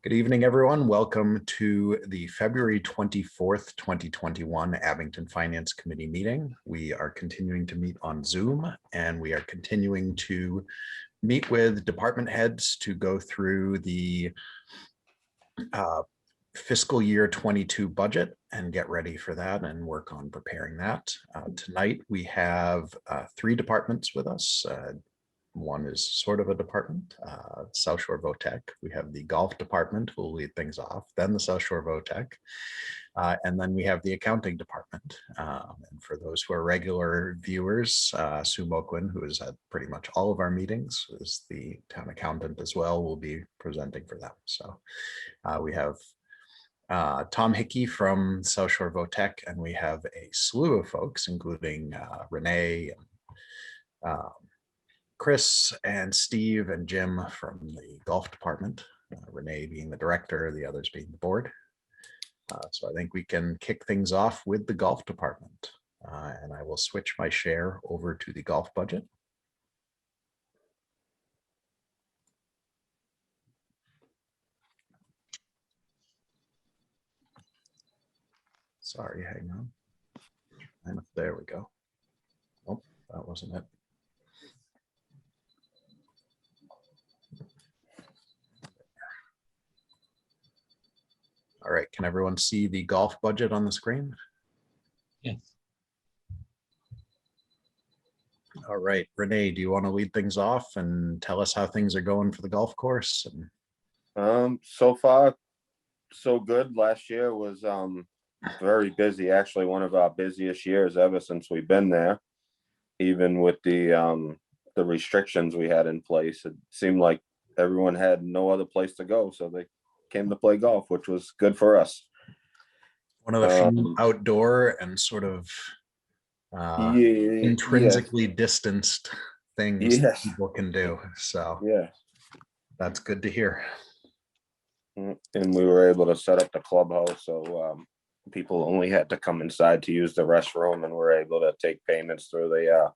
Good evening, everyone. Welcome to the February 24th, 2021 Abington Finance Committee meeting. We are continuing to meet on Zoom, and we are continuing to meet with department heads to go through the fiscal year 22 budget and get ready for that and work on preparing that. Tonight, we have three departments with us. One is sort of a department, South Shore Votech. We have the golf department who will lead things off, then the South Shore Votech, and then we have the accounting department. And for those who are regular viewers, Sue Moquin, who is at pretty much all of our meetings, who is the town accountant as well, will be presenting for them. So we have Tom Hickey from South Shore Votech, and we have a slew of folks, including Renee, Chris and Steve and Jim from the golf department, Renee being the director, the others being the board. So I think we can kick things off with the golf department, and I will switch my share over to the golf budget. Sorry, hang on. And there we go. Oh, that wasn't it. All right, can everyone see the golf budget on the screen? Yes. All right, Renee, do you want to lead things off and tell us how things are going for the golf course? So far, so good. Last year was very busy, actually one of our busiest years ever since we've been there. Even with the restrictions we had in place, it seemed like everyone had no other place to go, so they came to play golf, which was good for us. One of the few outdoor and sort of intrinsically distanced things that people can do. So yeah, that's good to hear. And we were able to set up the clubhouse, so people only had to come inside to use the restroom, and we're able to take payments through the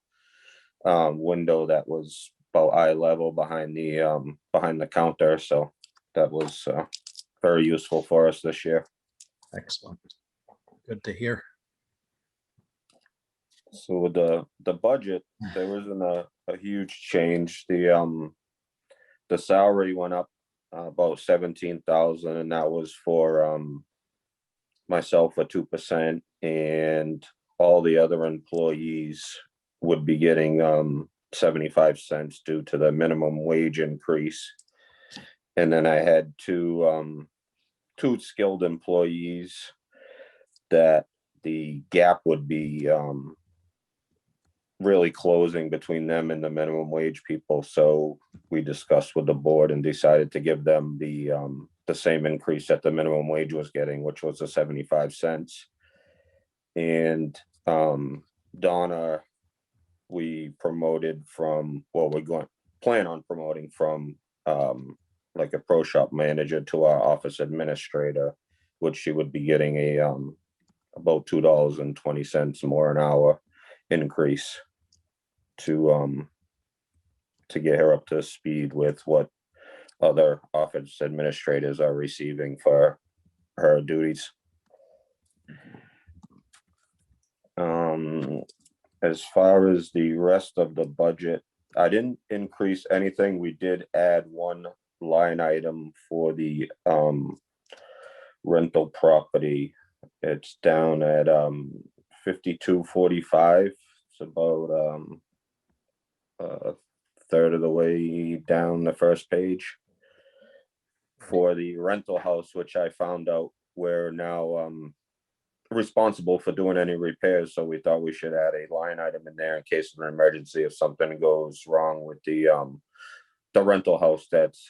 window that was about eye level behind the counter. So that was very useful for us this year. Excellent. Good to hear. So with the budget, there wasn't a huge change. The salary went up about 17,000, and that was for myself at 2%, and all the other employees would be getting 75 cents due to the minimum wage increase. And then I had two skilled employees that the gap would be really closing between them and the minimum wage people. So we discussed with the board and decided to give them the same increase that the minimum wage was getting, which was the 75 cents. And Donna, we promoted from, well, we're plan on promoting from like a pro shop manager to our office administrator, which she would be getting a about $2.20 more an hour increase to get her up to speed with what other office administrators are receiving for her duties. As far as the rest of the budget, I didn't increase anything. We did add one line item for the rental property. It's down at 5245. It's about a third of the way down the first page. For the rental house, which I found out we're now responsible for doing any repairs, so we thought we should add a line item in there in case of an emergency if something goes wrong with the rental house that's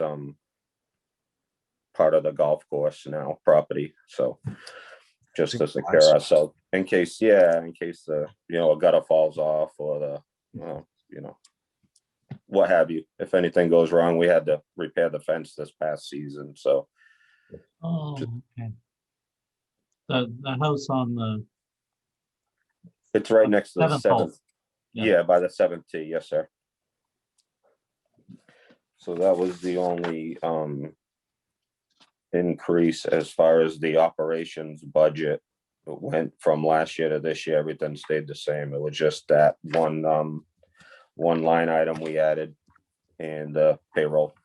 part of the golf course now property. So just to secure ourselves in case the a gutter falls off or the what have you. If anything goes wrong, we had to repair the fence this past season. So okay. The house on the, it's right next to the seventh. Yeah. By the 7th tee. Yes, sir. So that was the only increase as far as the operations budget. It went from last year to this year, everything stayed the same. It was just that one line item we added and payroll.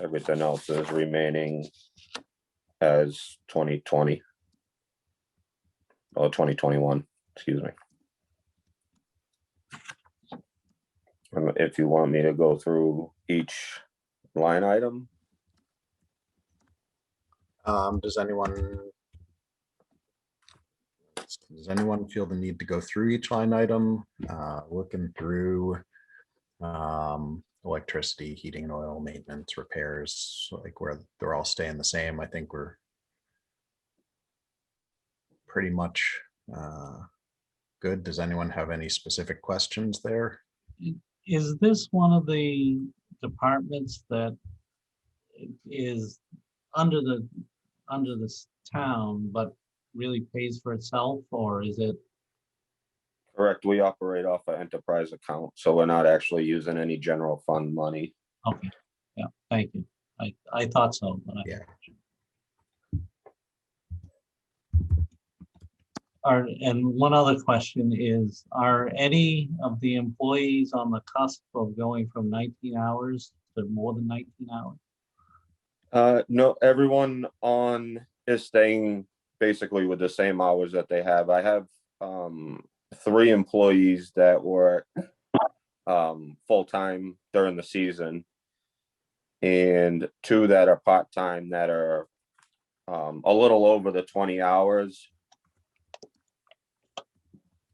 Everything else is remaining as 2020 or 2021, excuse me. If you want me to go through each line item. Does anyone feel the need to go through each line item? Looking through electricity, heating and oil, maintenance, repairs, like where they're all staying the same. I think we're pretty much good. Does anyone have any specific questions there? Is this one of the departments that is under this town, but really pays for itself, or is it? Correct. We operate off an enterprise account, so we're not actually using any general fund money. Okay, yeah, thank you. I thought so, but Yeah. And one other question is, are any of the employees on the cusp of going from 19 hours to more than 19 hours? No, everyone on is staying basically with the same hours that they have. I have 3 employees that work full-time during the season and 2 that are part-time that are a little over the 20 hours.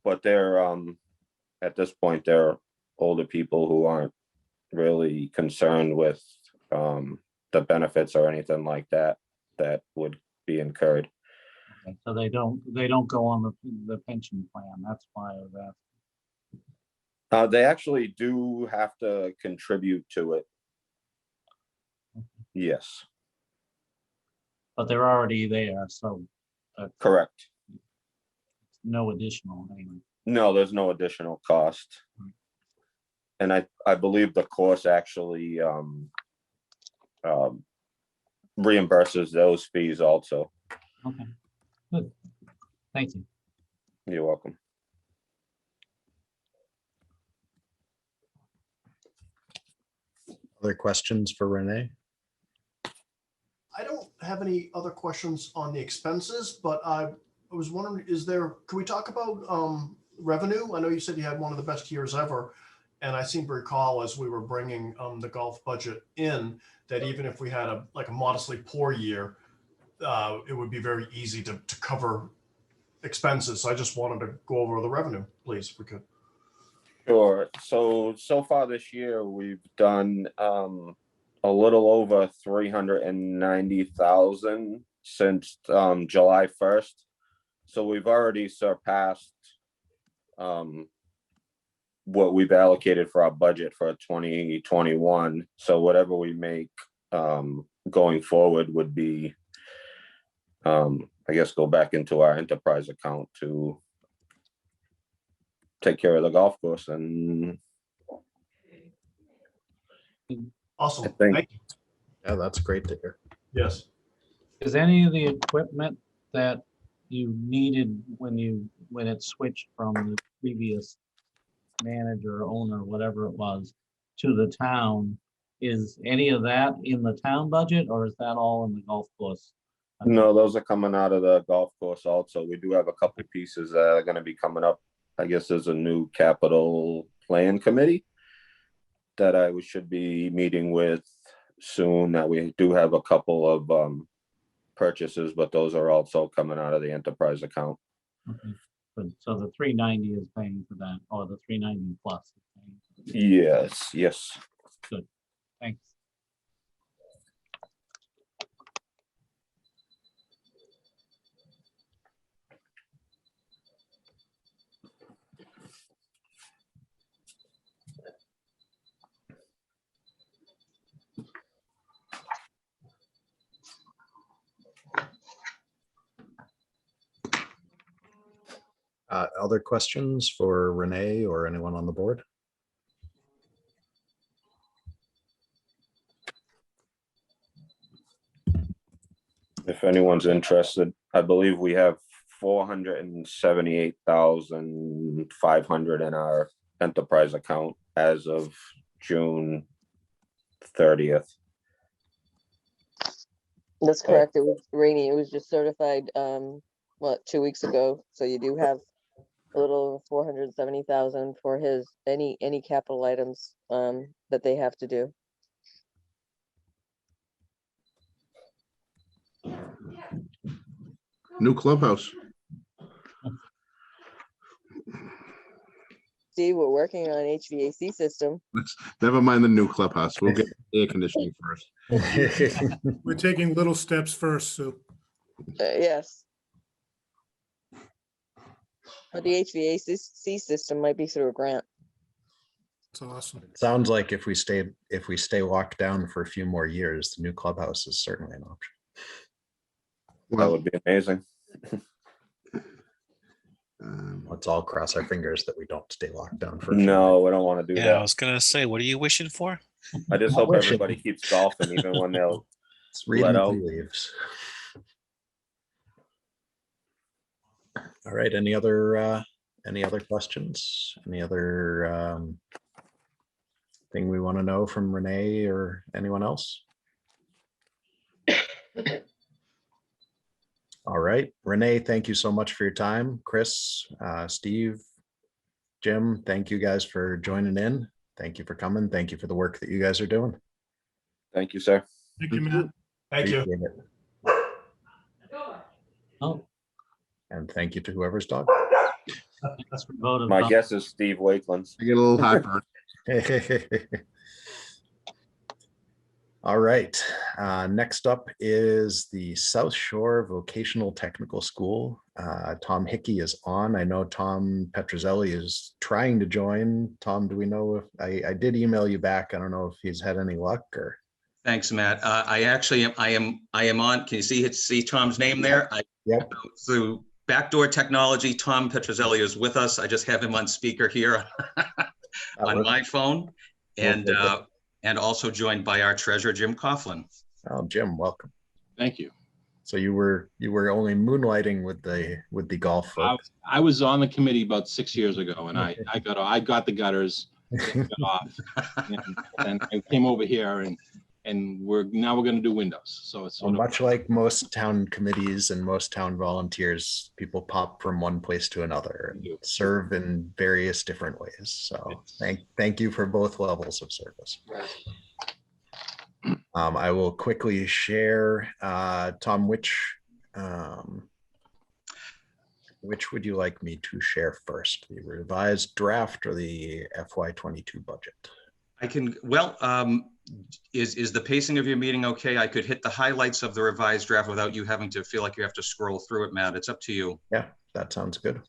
But they're at this point, they're older people who aren't really concerned with the benefits or anything like that that would be incurred. Okay, so they don't go on the pension plan. That's why I was asking. They actually do have to contribute to it. Yes, But they're already there, so that's correct. no additional anyway. No, there's no additional cost. And I believe the course actually reimburses those fees also. Okay, good. Thank you. You're welcome. Other questions for Renee? I don't have any other questions on the expenses, but I was wondering, can we talk about revenue? I know you said you had one of the best years ever. And I seem to recall as we were bringing the golf budget in, that even if we had a modestly poor year, it would be very easy to cover expenses. So I just wanted to go over the revenue, please, if we could. Sure. So far this year, we've done a little over 390,000 since July 1st. So we've already surpassed what we've allocated for our budget for 2021. So whatever we make going forward would be, I guess, go back into our enterprise account to take care of the golf course. And Awesome. think- Thank you. Yeah, that's great to hear. Yes. Is any of the equipment that you needed when it switched from the previous manager, owner, whatever it was, to the town, is any of that in the town budget, or is that all in the golf course? no, those are coming out of the golf course also. We do have a couple pieces that are going to be coming up. I guess there's a new capital plan committee that I should be meeting with soon, that we do have a couple of purchases, but those are also coming out of the enterprise account. Okay. So the 390 is paying for that, or the 390 plus is paying for that. Yes. Thanks. Other questions for Renee or anyone on the board? If anyone's interested, I believe we have 478,500 in our enterprise account as of June 30th. That's correct. It was rainy. It was just certified, 2 weeks ago. So you do have a little over 470,000 for his, any capital items, that they have to do. New clubhouse. See, we're working on HVAC system. Never mind the new clubhouse. We'll get air conditioning first. We're taking little steps first, Sue. Yes. But the HVAC system might be through a grant. It's awesome. Sounds like if we stay locked down for a few more years, the new clubhouse is certainly an option. That Well, would be amazing. Let's all cross our fingers that we don't stay locked down for a few No, we don't want to do Yeah, I that. was gonna say, what are you wishing for? I just Not hope wishing. everybody keeps golfing even when they'll It's reading let the out. tea leaves. All right, any other questions? Any other thing we want to know from Renee or anyone else? All right, Renee, thank you so much for your time. Chris, Steve, Jim, thank you guys for joining in. Thank you for coming. Thank you for the work that you guys are doing. Thank you, sir. Thank you, Matt. Thank you. Appreciate it. Oh, And thank you to whoever's dog. thanks for voting. My guess is Steve Wakeland's. I get a little hyper. All right, next up is the South Shore Vocational Technical School. Tom Hickey is on. I know Tom Petrozelli is trying to join. Tom, do we know if I did email you back? I don't know if he's had any luck or. Thanks, Matt. I actually am on. Can you see Tom's name there? Yep. Through backdoor technology, Tom Petrozelli is with us. I just have him on speaker here on my phone, and also joined by our treasurer, Jim Coughlin. Oh, Jim, welcome. Thank you. So you were only moonlighting with the golf folks. I was on the committee about 6 years ago, and I got the gutters got off, and I came over here, and we're going to do windows. So it's Well, much like most town committees and most town volunteers, people pop from one place to another and serve in various different ways. So thank you for both levels of service. I will quickly share, Tom, which would you like me to share first? The revised draft or the FY22 budget? I can, is the pacing of your meeting okay? I could hit the highlights of the revised draft without you having to feel like you have to scroll through it, Matt. It's up to you. Yeah, that sounds good.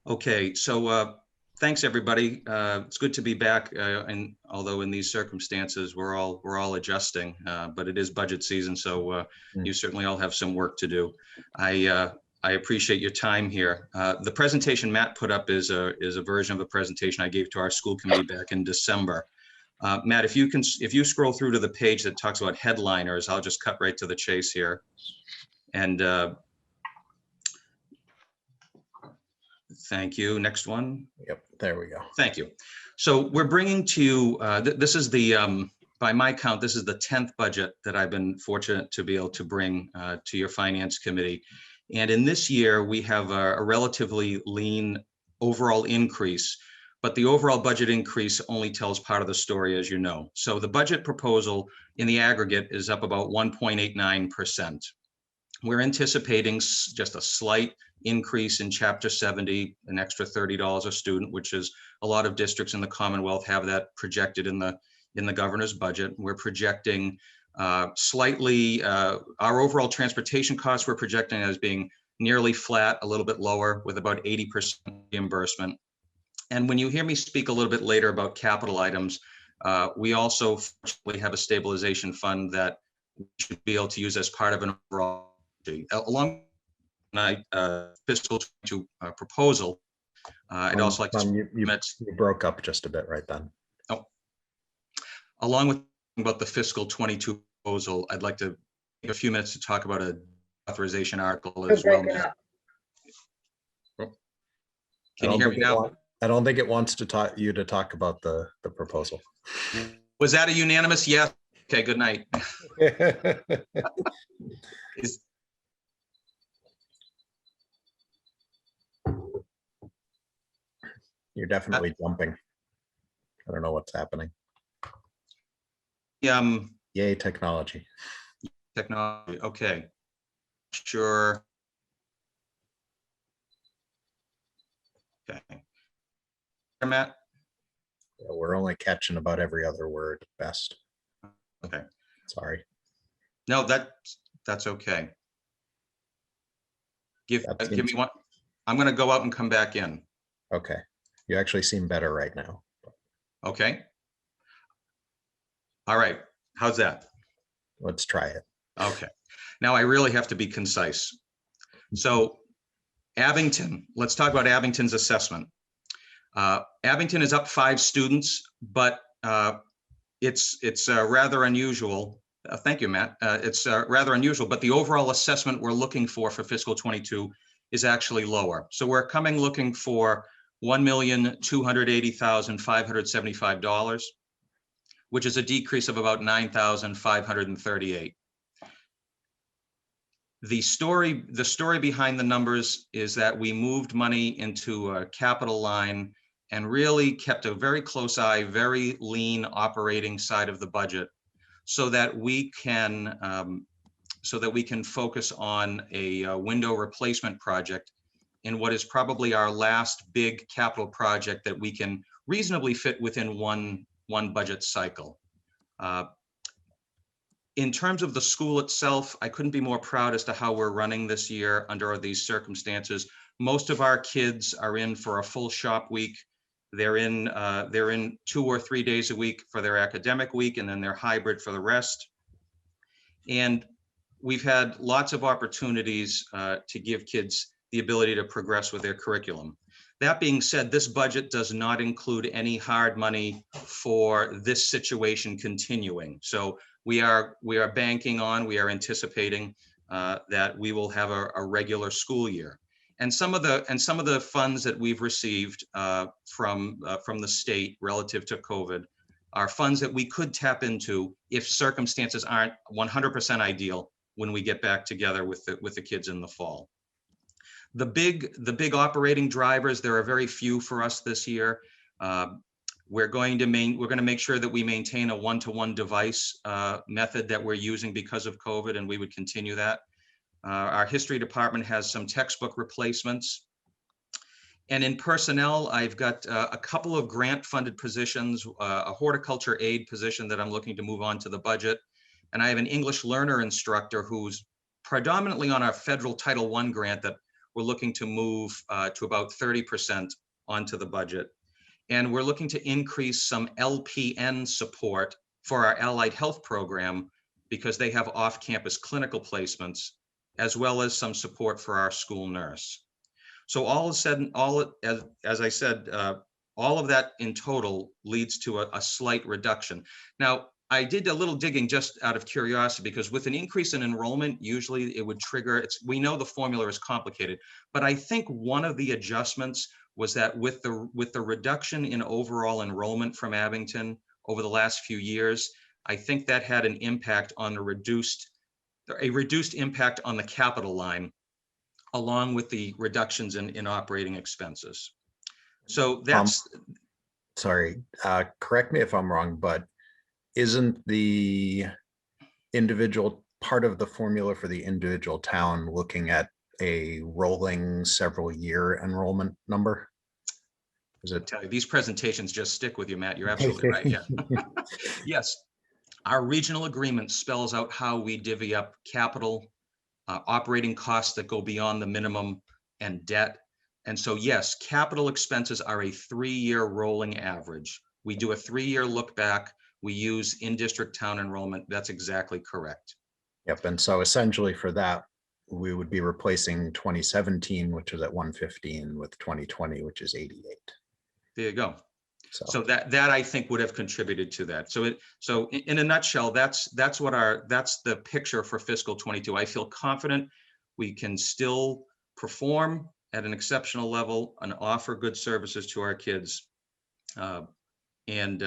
Okay, so thanks, everybody. It's good to be back, and although in these circumstances we're all adjusting, but it is budget season, so you certainly all have some work to do. I appreciate your time here. The presentation Matt put up is a version of a presentation I gave to our school committee back in December. Matt, if you scroll through to the page that talks about headliners, I'll just cut right to the chase here. And thank you. Next one. Yep, there we go. Thank you. So we're bringing to you, this is the, by my count, this is the 10th budget that I've been fortunate to be able to bring to your finance committee. And in this year, we have a relatively lean overall increase, but the overall budget increase only tells part of the story, as you know. So the budget proposal in the aggregate is up about 1.89%. We're anticipating just a slight increase in Chapter 70, an extra $30 a student, which is a lot of districts in the Commonwealth have that projected in the governor's budget. We're projecting slightly, our overall transportation costs we're projecting as being nearly flat, a little bit lower with about 80% reimbursement. And when you hear me speak a little bit later about capital items, we also fortunately have a stabilization fund that we should be able to use as part of an overall, along with fiscal 22 proposal. I'd also like to you broke up just a bit right then. Oh, along with about the fiscal 22 proposal, I'd like to a few minutes to talk about a authorization article You're as well. breaking up. Can you hear me now? I don't think it wants to talk about the proposal. Was that a unanimous yes? Okay, good night. Is- You're definitely jumping. I don't know what's happening. Yay, technology. Technology, okay. Sure. Okay. Matt? Yeah, we're only catching about every other word at best. Okay. Sorry. No, that's okay. Give me one. I'm going to go out and come back in. Okay. You actually seem better right now. Okay. All right. How's that? Let's try it. Okay. Now I really have to be concise. So Abington, let's talk about Abington's assessment. Abington is up 5 students, but it's rather unusual. Thank you, Matt. It's rather unusual, but the overall assessment we're looking for fiscal 22 is actually lower. So we're looking for $1,280,575, which is a decrease of about $9,538. The story behind the numbers is that we moved money into a capital line and really kept a very close eye, very lean operating side of the budget, so that we can focus on a window replacement project in what is probably our last big capital project that we can reasonably fit within one budget cycle. In terms of the school itself, I couldn't be more proud as to how we're running this year under these circumstances. Most of our kids are in for a full shop week. They're in 2 or 3 days a week for their academic week, and then they're hybrid for the rest. And we've had lots of opportunities to give kids the ability to progress with their curriculum. That being said, this budget does not include any hard money for this situation continuing. So we are banking on, we are anticipating that we will have a regular school year. And some of the funds that we've received from the state relative to COVID are funds that we could tap into if circumstances aren't 100% ideal when we get back together with the kids in the fall. The big operating drivers, there are very few for us this year. We're going to make sure that we maintain a one-to-one device method that we're using because of COVID, and we would continue that. Our history department has some textbook replacements. And in personnel, I've got a couple of grant-funded positions, a horticulture aide position that I'm looking to move on to the budget. And I have an English learner instructor who's predominantly on our federal Title I grant that we're looking to move to about 30% onto the budget. And we're looking to increase some LPN support for our allied health program because they have off-campus clinical placements, as well as some support for our school nurse. So all of a sudden, as I said, all of that in total leads to a slight reduction. Now, I did a little digging just out of curiosity, because with an increase in enrollment, usually it would trigger, we know the formula is complicated, but I think one of the adjustments was that with the reduction in overall enrollment from Abington over the last few years, I think that had an impact on a reduced impact on the capital line, along with the reductions in operating expenses. So that's. Sorry, correct me if I'm wrong, but isn't the individual part of the formula for the individual town looking at a rolling several year enrollment number? Is it? Tell you, these presentations just stick with you, Matt. You're absolutely right. Yeah. Yes. Our regional agreement spells out how we divvy up capital, operating costs that go beyond the minimum, and debt. And so, yes, capital expenses are a 3-year rolling average. We do a 3-year look back. We use in-district town enrollment. That's exactly correct. Yep. And so essentially for that, we would be replacing 2017, which was at 115, with 2020, which is 88. There you go. So that I think would have contributed to that. So in a nutshell, that's the picture for fiscal 22. I feel confident we can still perform at an exceptional level and offer good services to our kids, and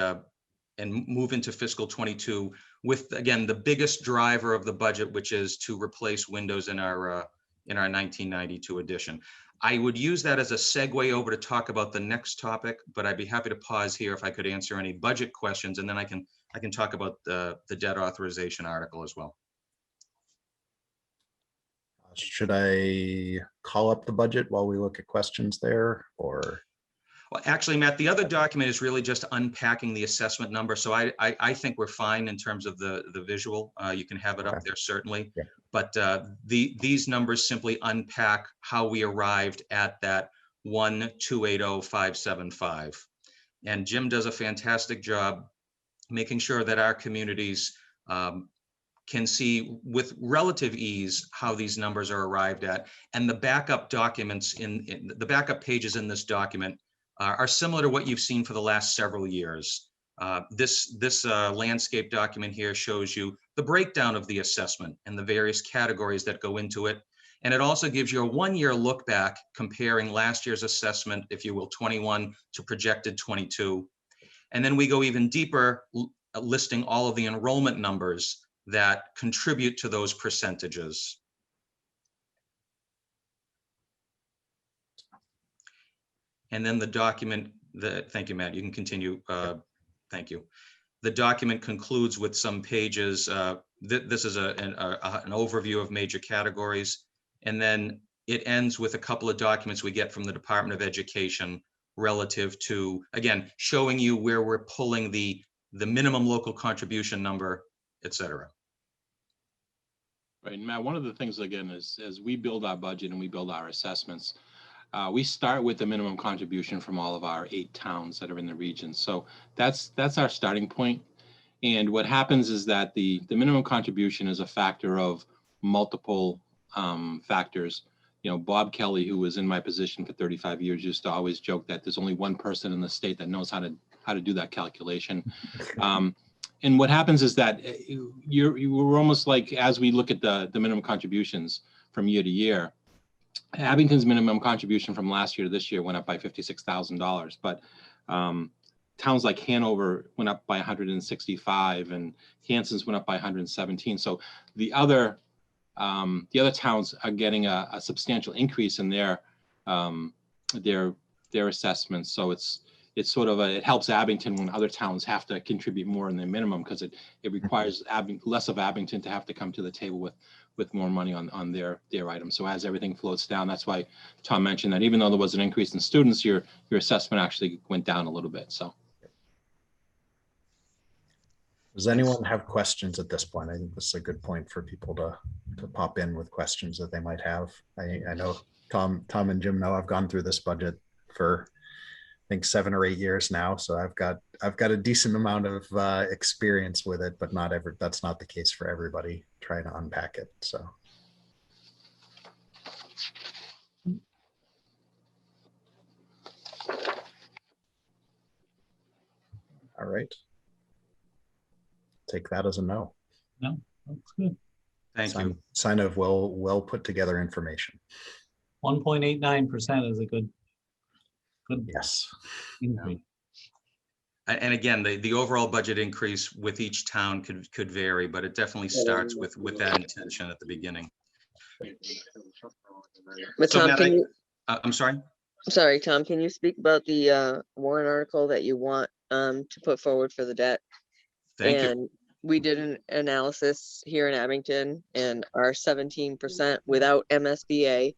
move into fiscal 22 with, again, the biggest driver of the budget, which is to replace windows in our 1992 edition. I would use that as a segue over to talk about the next topic, but I'd be happy to pause here if I could answer any budget questions, and then I can talk about the debt authorization article as well. Should I call up the budget while we look at questions there, or? Well, actually, Matt, the other document is really just unpacking the assessment number. So I think we're fine in terms of the visual. You can have it up there, certainly. Yeah. But these numbers simply unpack how we arrived at that 1,280,575. And Jim does a fantastic job making sure that our communities can see with relative ease how these numbers are arrived at. And the backup documents in the backup pages in this document are similar to what you've seen for the last several years. This landscape document here shows you the breakdown of the assessment and the various categories that go into it. And it also gives you a one-year look back comparing last year's assessment, if you will, 21 to projected 22. And then we go even deeper, listing all of the enrollment numbers that contribute to those percentages. And then the document, thank you, Matt, you can continue. Thank you. The document concludes with some pages. This is an overview of major categories. And then it ends with a couple of documents we get from the Department of Education relative to, again, showing you where we're pulling the minimum local contribution number, et cetera. Right, and Matt, one of the things, again, is as we build our budget and we build our assessments, we start with the minimum contribution from all of our 8 towns that are in the region. So that's our starting point. And what happens is that the minimum contribution is a factor of multiple factors. You know, Bob Kelly, who was in my position for 35 years, used to always joke that there's only one person in the state that knows how to do that calculation. And what happens is that we're almost like, as we look at the minimum contributions from year to year, Abington's minimum contribution from last year to this year went up by $56,000, but towns like Hanover went up by 165 and Hanson's went up by 117. So the other towns are getting a substantial increase in their assessments. So it's sort of it helps Abington when other towns have to contribute more in their minimum, because it requires less of Abington to have to come to the table with more money on their items. So as everything floats down, that's why Tom mentioned that even though there was an increase in students, your assessment actually went down a little bit. So. Does anyone have questions at this point? I think this is a good point for people to pop in with questions that they might have. I know Tom and Jim know I've gone through this budget for I think 7 or 8 years now, so I've got a decent amount of experience with it, but that's not the case for everybody trying to unpack it. So. All right. Take that as a no. No, that's good. Thank you. Sign of well put together information. 1.89% is a good Yes. increase. And again, the overall budget increase with each town could vary, but it definitely starts with that intention at the beginning. But So Tom, Matt, can you, I'm sorry? sorry, Tom, can you speak about the warrant article that you want to put forward for the debt? Thank you. And we did an analysis here in Abington, and our 17% without MSBA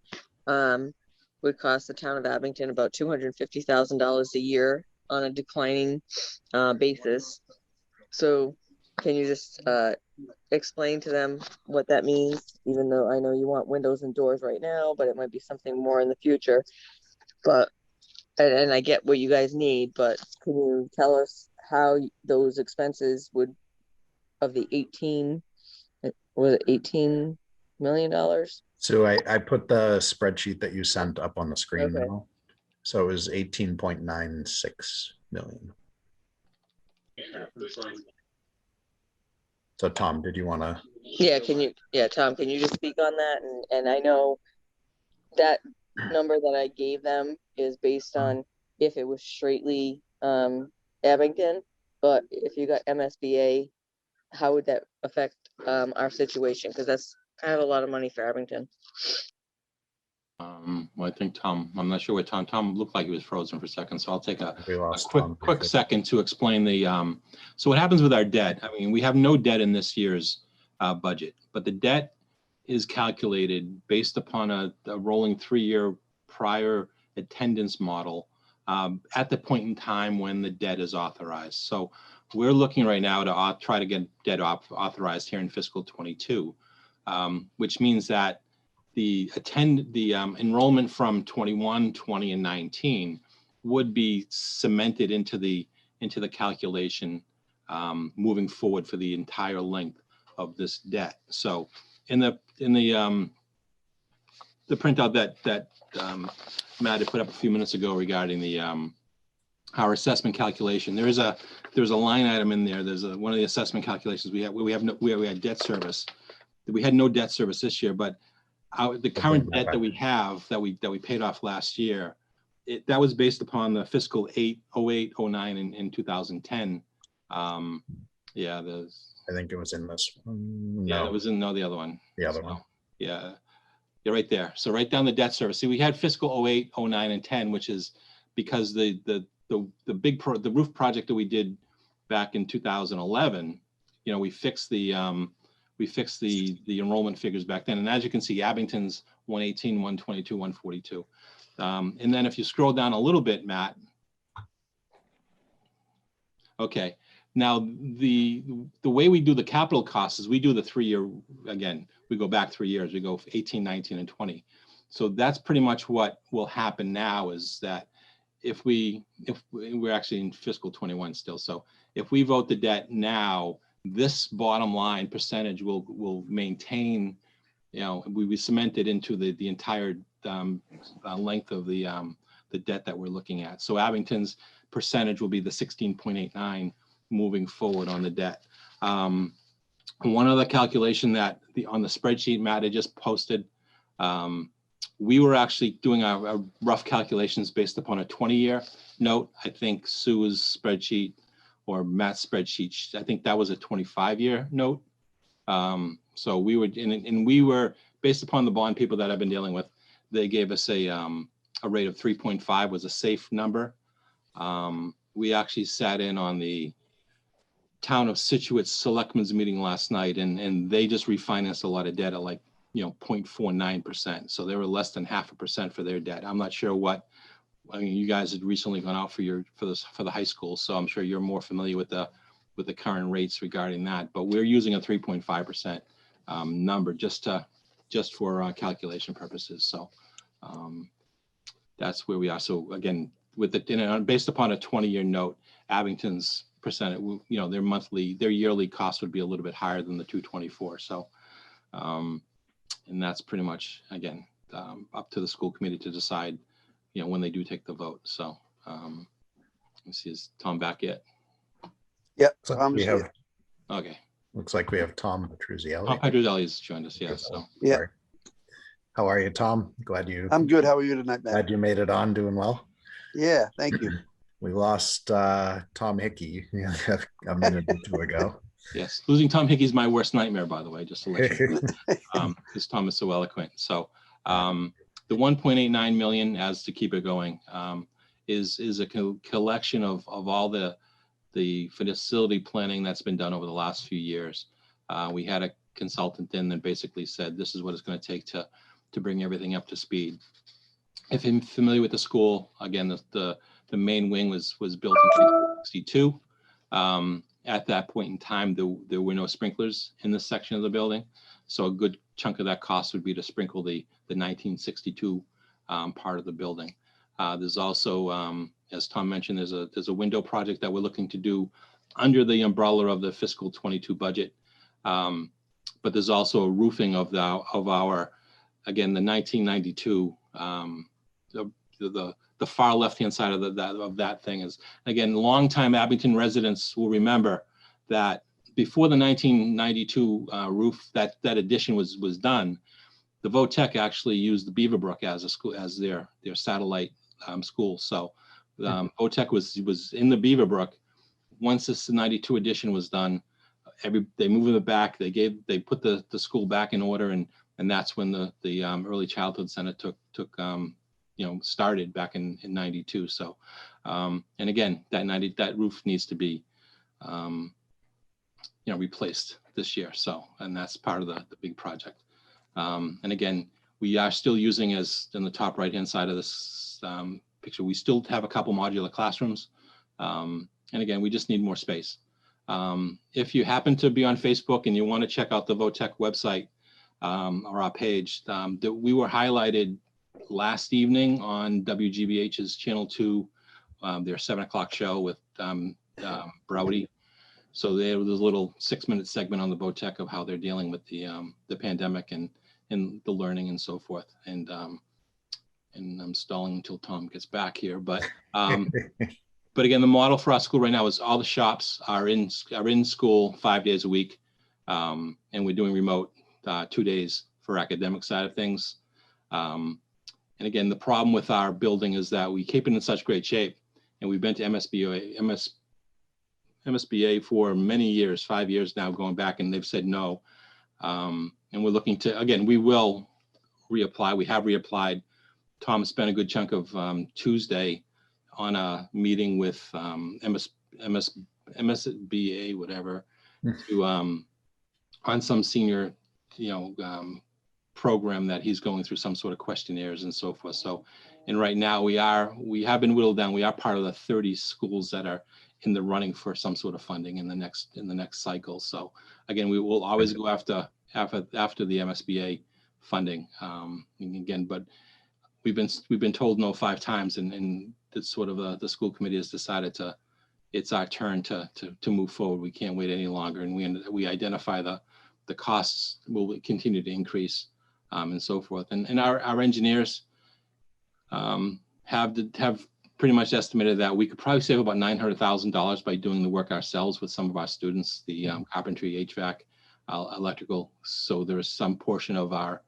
would cost the town of Abington about $250,000 a year on a declining basis. So can you just explain to them what that means, even though I know you want windows and doors right now, but it might be something more in the future. But and I get what you guys need, but can you tell us how those expenses would, of the 18, was it $18 million? So I put the spreadsheet that you sent up on the screen Okay. now. So it was 18.96 million. So Tom, did you want to? Yeah, Tom, can you just speak on that? And I know that number that I gave them is based on if it was straightly Abington, but if you got MSBA, how would that affect our situation? Because that's kind of a lot of money for Abington. Well, I think Tom, I'm not sure what Tom looked like he was frozen for a second, so I'll take a We lost quick Tom quick briefly. second to explain the, so what happens with our debt? I mean, we have no debt in this year's budget, but the debt is calculated based upon a rolling 3-year prior attendance model at the point in time when the debt is authorized. So we're looking right now to try to get debt authorized here in fiscal 22, which means that the enrollment from 21, 20, and 19 would be cemented into the calculation moving forward for the entire length of this debt. So in the printout that Matt had put up a few minutes ago regarding the our assessment calculation, there's a line item in there. There's one of the assessment calculations we had debt service. We had no debt service this year, but the current debt that we have that we paid off last year, that was based upon the fiscal 08, 09, and 2010. Yeah, I think it was in this one. yeah, No, it was in the other one. the other So, one. yeah, you're right there. So write down the debt service. See, we had fiscal 08, 09, and 10, which is because the roof project that we did back in 2011. You know, we fixed the enrollment figures back then. And as you can see, Abington's 118, 122, 142. And then if you scroll down a little bit, Matt. Okay, now the way we do the capital costs is we do the 3-year, again, we go back 3 years, we go 18, 19, and 20. So that's pretty much what will happen now is that if we're actually in fiscal 21 still. So if we vote the debt now, this bottom line percentage will maintain, you know, we cemented into the entire length of the debt that we're looking at. So Abington's percentage will be the 16.89 moving forward on the debt. One other calculation that on the spreadsheet Matt had just posted, we were actually doing our rough calculations based upon a 20-year note. I think Sue's spreadsheet or Matt's spreadsheet, I think that was a 25-year note. So we were, and we were, based upon the bond people that I've been dealing with, they gave us a rate of 3.5 was a safe number. We actually sat in on the town of Situate Selectmen's meeting last night, and they just refinanced a lot of debt at like, you know, 0.49%. So they were less than 0.5% for their debt. I'm not sure what, I mean, you guys had recently gone out for the high school, so I'm sure you're more familiar with the current rates regarding that. But we're using a 3.5% number just for calculation purposes. So that's where we are. So again, with the based upon a 20-year note, Abington's percentage, you know, their yearly cost would be a little bit higher than the 224. So and that's pretty much, again, up to the school committee to decide, you know, when they do take the vote. So let's see, is Tom back yet? Yep. So we have, Okay. looks like we have Tom Petruzzelli. Tom Petruzzelli has joined us. Yeah. So Yeah. Sorry. How are you, Tom? I'm good. How are you tonight, Matt? Glad you made it on. Doing well. Yeah, thank you. We lost Tom Hickey a minute or two ago. yes, losing Tom Hickey is my worst nightmare, by the way, just to let you know, because Tom is so eloquent. So the 1.89 million, as to keep it going, is a collection of all the facility planning that's been done over the last few years. We had a consultant in that basically said this is what it's going to take to bring everything up to speed. If you're familiar with the school, again, the main wing was built in 1962. At that point in time, there were no sprinklers in this section of the building. So a good chunk of that cost would be to sprinkle the 1962 part of the building. There's also, as Tom mentioned, there's a window project that we're looking to do under the umbrella of the fiscal 22 budget. But there's also a roofing of our again, the 1992, the the far left-hand side of that thing is, again, longtime Abington residents will remember that before the 1992 roof, that addition was done, the VOTEC actually used the Beaverbrook as a school, as their satellite school. So VOTEC was in the Beaverbrook. Once this 92 edition was done, they moved it back. They put the school back in order, and that's when the early childhood center started back in 92. So and again, that roof needs to be replaced this year. So, and that's part of the big project. And again, we are still using, as in the top right-hand side of this picture, we still have a couple modular classrooms. And again, we just need more space. If you happen to be on Facebook and you want to check out the VOTEC website or our page, that we were highlighted last evening on WGBH's Channel 2, their 7:00 show with Browdy. So there was a little 6-minute segment on the VOTEC of how they're dealing with the pandemic and the learning and so forth. And I'm stalling until Tom gets back here, but again, the model for our school right now is all the shops are in school 5 days a week, and we're doing remote 2 days for academic side of things. And again, the problem with our building is that we keep it in such great shape, and we've been to MSBA for many years, 5 years now, going back, and they've said no. And we're looking to, again, we will reapply. We have reapplied. Tom spent a good chunk of Tuesday on a meeting with MSBA, whatever, to on some senior, program that he's going through, some sort of questionnaires and so forth. So, and right now we have been whittled down. We are part of the 30 schools that are in the running for some sort of funding in the next cycle. So again, we will always go after the MSBA funding. Again, but we've been told no 5 times, and it's sort of the school committee has decided it's our turn to move forward. We can't wait any longer, and we identify the costs will continue to increase and so forth. And our engineers have pretty much estimated that we could probably save about $900,000 by doing the work ourselves with some of our students, the carpentry, HVAC, electrical. So there's some portion of our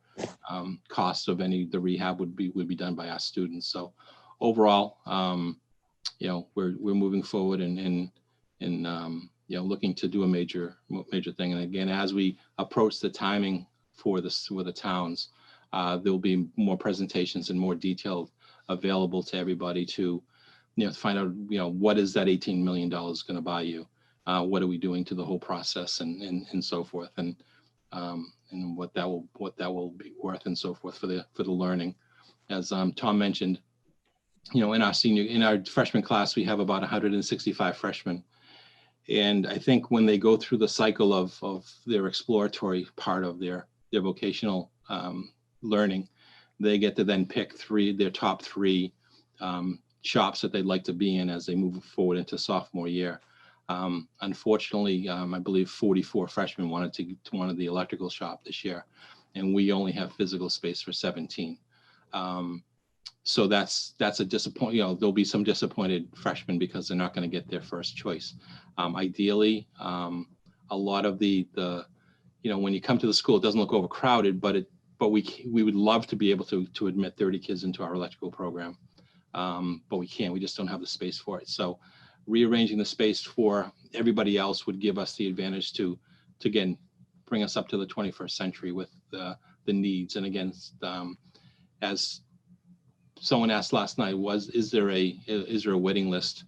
costs of the rehab would be done by our students. So overall, we're moving forward and looking to do a major thing. And again, as we approach the timing for the towns, there'll be more presentations and more detailed available to everybody to find out what is that $18 million going to buy you, what are we doing to the whole process and so forth, and what that will be worth and so forth for the learning. As Tom mentioned, in our freshman class, we have about 165 freshmen. And I think when they go through the cycle of their exploratory part of their vocational learning, they get to then pick their top three shops that they'd like to be in as they move forward into sophomore year. Unfortunately, I believe 44 freshmen wanted the electrical shop this year, and we only have physical space for 17. So that's a disappointment. There'll be some disappointed freshmen because they're not going to get their first choice. Ideally, a lot of the when you come to the school, it doesn't look overcrowded, but we would love to be able to admit 30 kids into our electrical program, but we can't. We just don't have the space for it. So rearranging the space for everybody else would give us the advantage to again bring us up to the 21st century with the needs. And again, as someone asked last night, is there a waiting list?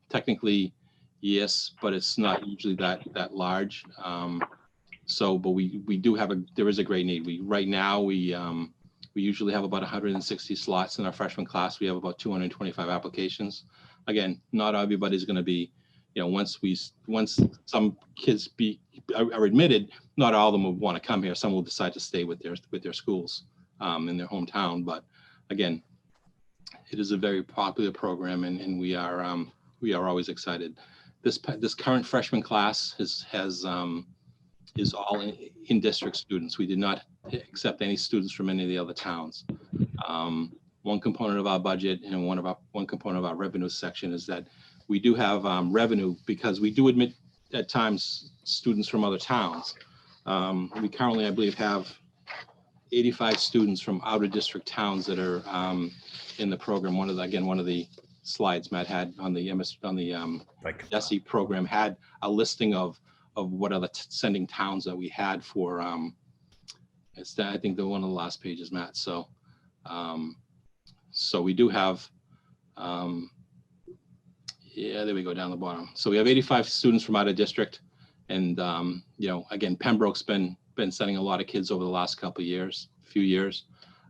Technically, yes, but it's not usually that large. But we do there is a great need. Right now we usually have about 160 slots in our freshman class. We have about 225 applications. Again, not everybody's going to be, once some kids are admitted, not all of them will want to come here. Some will decide to stay with their schools in their hometown. But again, it is a very popular program, and we are always excited. This current freshman class is all in district students. We did not accept any students from any of the other towns. one component of our budget and one component of our revenue section is that we do have revenue because we do admit at times students from other towns. We currently, I believe, have 85 students from outer district towns that are in the program. One of the slides Matt had on the DESE program had a listing of what are the sending towns that we had for it's that, I think, the one of the last pages, Matt. So so we do have yeah, there we go, down the bottom. So we have 85 students from out of district, and you know, again, Pembroke's been sending a lot of kids over the last few years.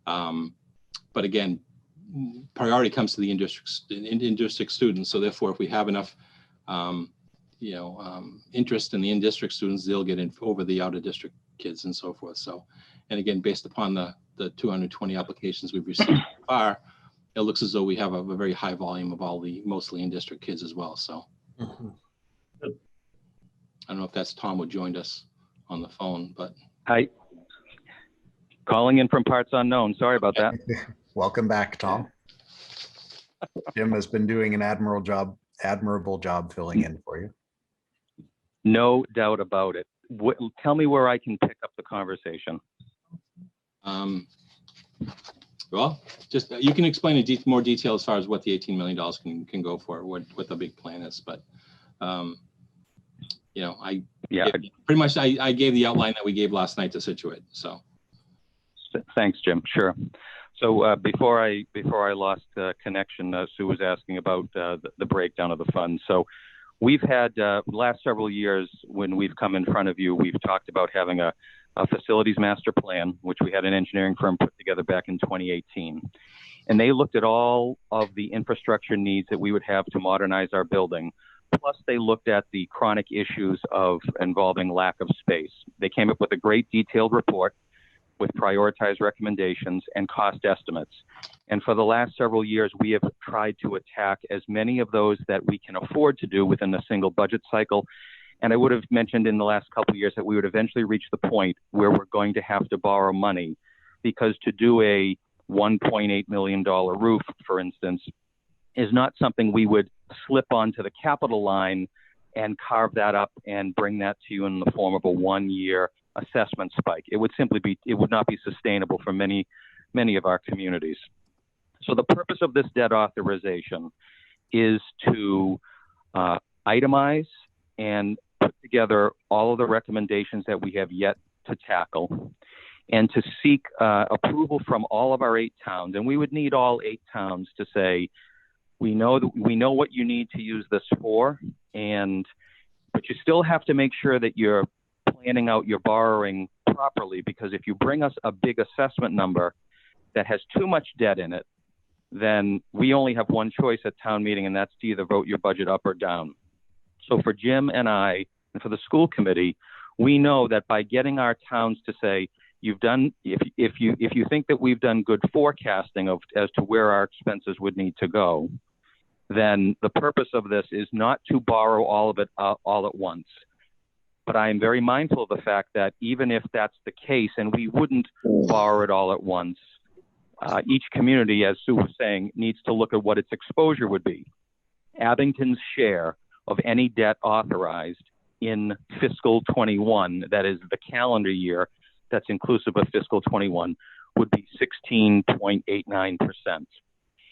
But again, priority comes to the in-district students. So therefore, if we have enough, you know, interest in the in-district students, they'll get in over the out-of-district kids and so forth. So, and again, based upon the 220 applications we've received so far, it looks as though we have a very high volume of all the mostly in-district kids as well. So I don't know if that's Tom who joined us on the phone, but. Hi. Calling in from parts unknown. Sorry about that. Welcome back, Tom. Jim has been doing an admirable job filling in for you. No doubt about it. Tell me where I can pick up the conversation. Well, just you can explain in more detail as far as what the $18 million can go for, what the big plan is. But you know, pretty much I gave the outline that we gave last night to Situate. So thanks, Jim. Sure. So before I lost connection, Sue was asking about the breakdown of the funds. So we've had last several years when we've come in front of you, we've talked about having a facilities master plan, which we had an engineering firm put together back in 2018. And they looked at all of the infrastructure needs that we would have to modernize our building. Plus, they looked at the chronic issues involving lack of space. They came up with a great detailed report with prioritized recommendations and cost estimates. And for the last several years, we have tried to attack as many of those that we can afford to do within a single budget cycle. And I would have mentioned in the last couple of years that we would eventually reach the point where we're going to have to borrow money, because to do a $1.8 million roof, for instance, is not something we would slip onto the capital line and carve that up and bring that to you in the form of a 1-year assessment spike. It would not be sustainable for many of our communities. So the purpose of this debt authorization is to itemize and put together all of the recommendations that we have yet to tackle, and to seek approval from all of our 8 towns. And we would need all 8 towns to say, we know what you need to use this for, but you still have to make sure that you're planning out your borrowing properly, because if you bring us a big assessment number that has too much debt in it, then we only have one choice at town meeting, and that's to either vote your budget up or down. So for Jim and I, and for the school committee, we know that by getting our towns to say, if you think that we've done good forecasting as to where our expenses would need to go, then the purpose of this is not to borrow all of it all at once. But I am very mindful of the fact that even if that's the case, and we wouldn't borrow it all at once, each community, as Sue was saying, needs to look at what its exposure would be. Abington's share of any debt authorized in fiscal 21, that is the calendar year that's inclusive of fiscal 21, would be 16.89%.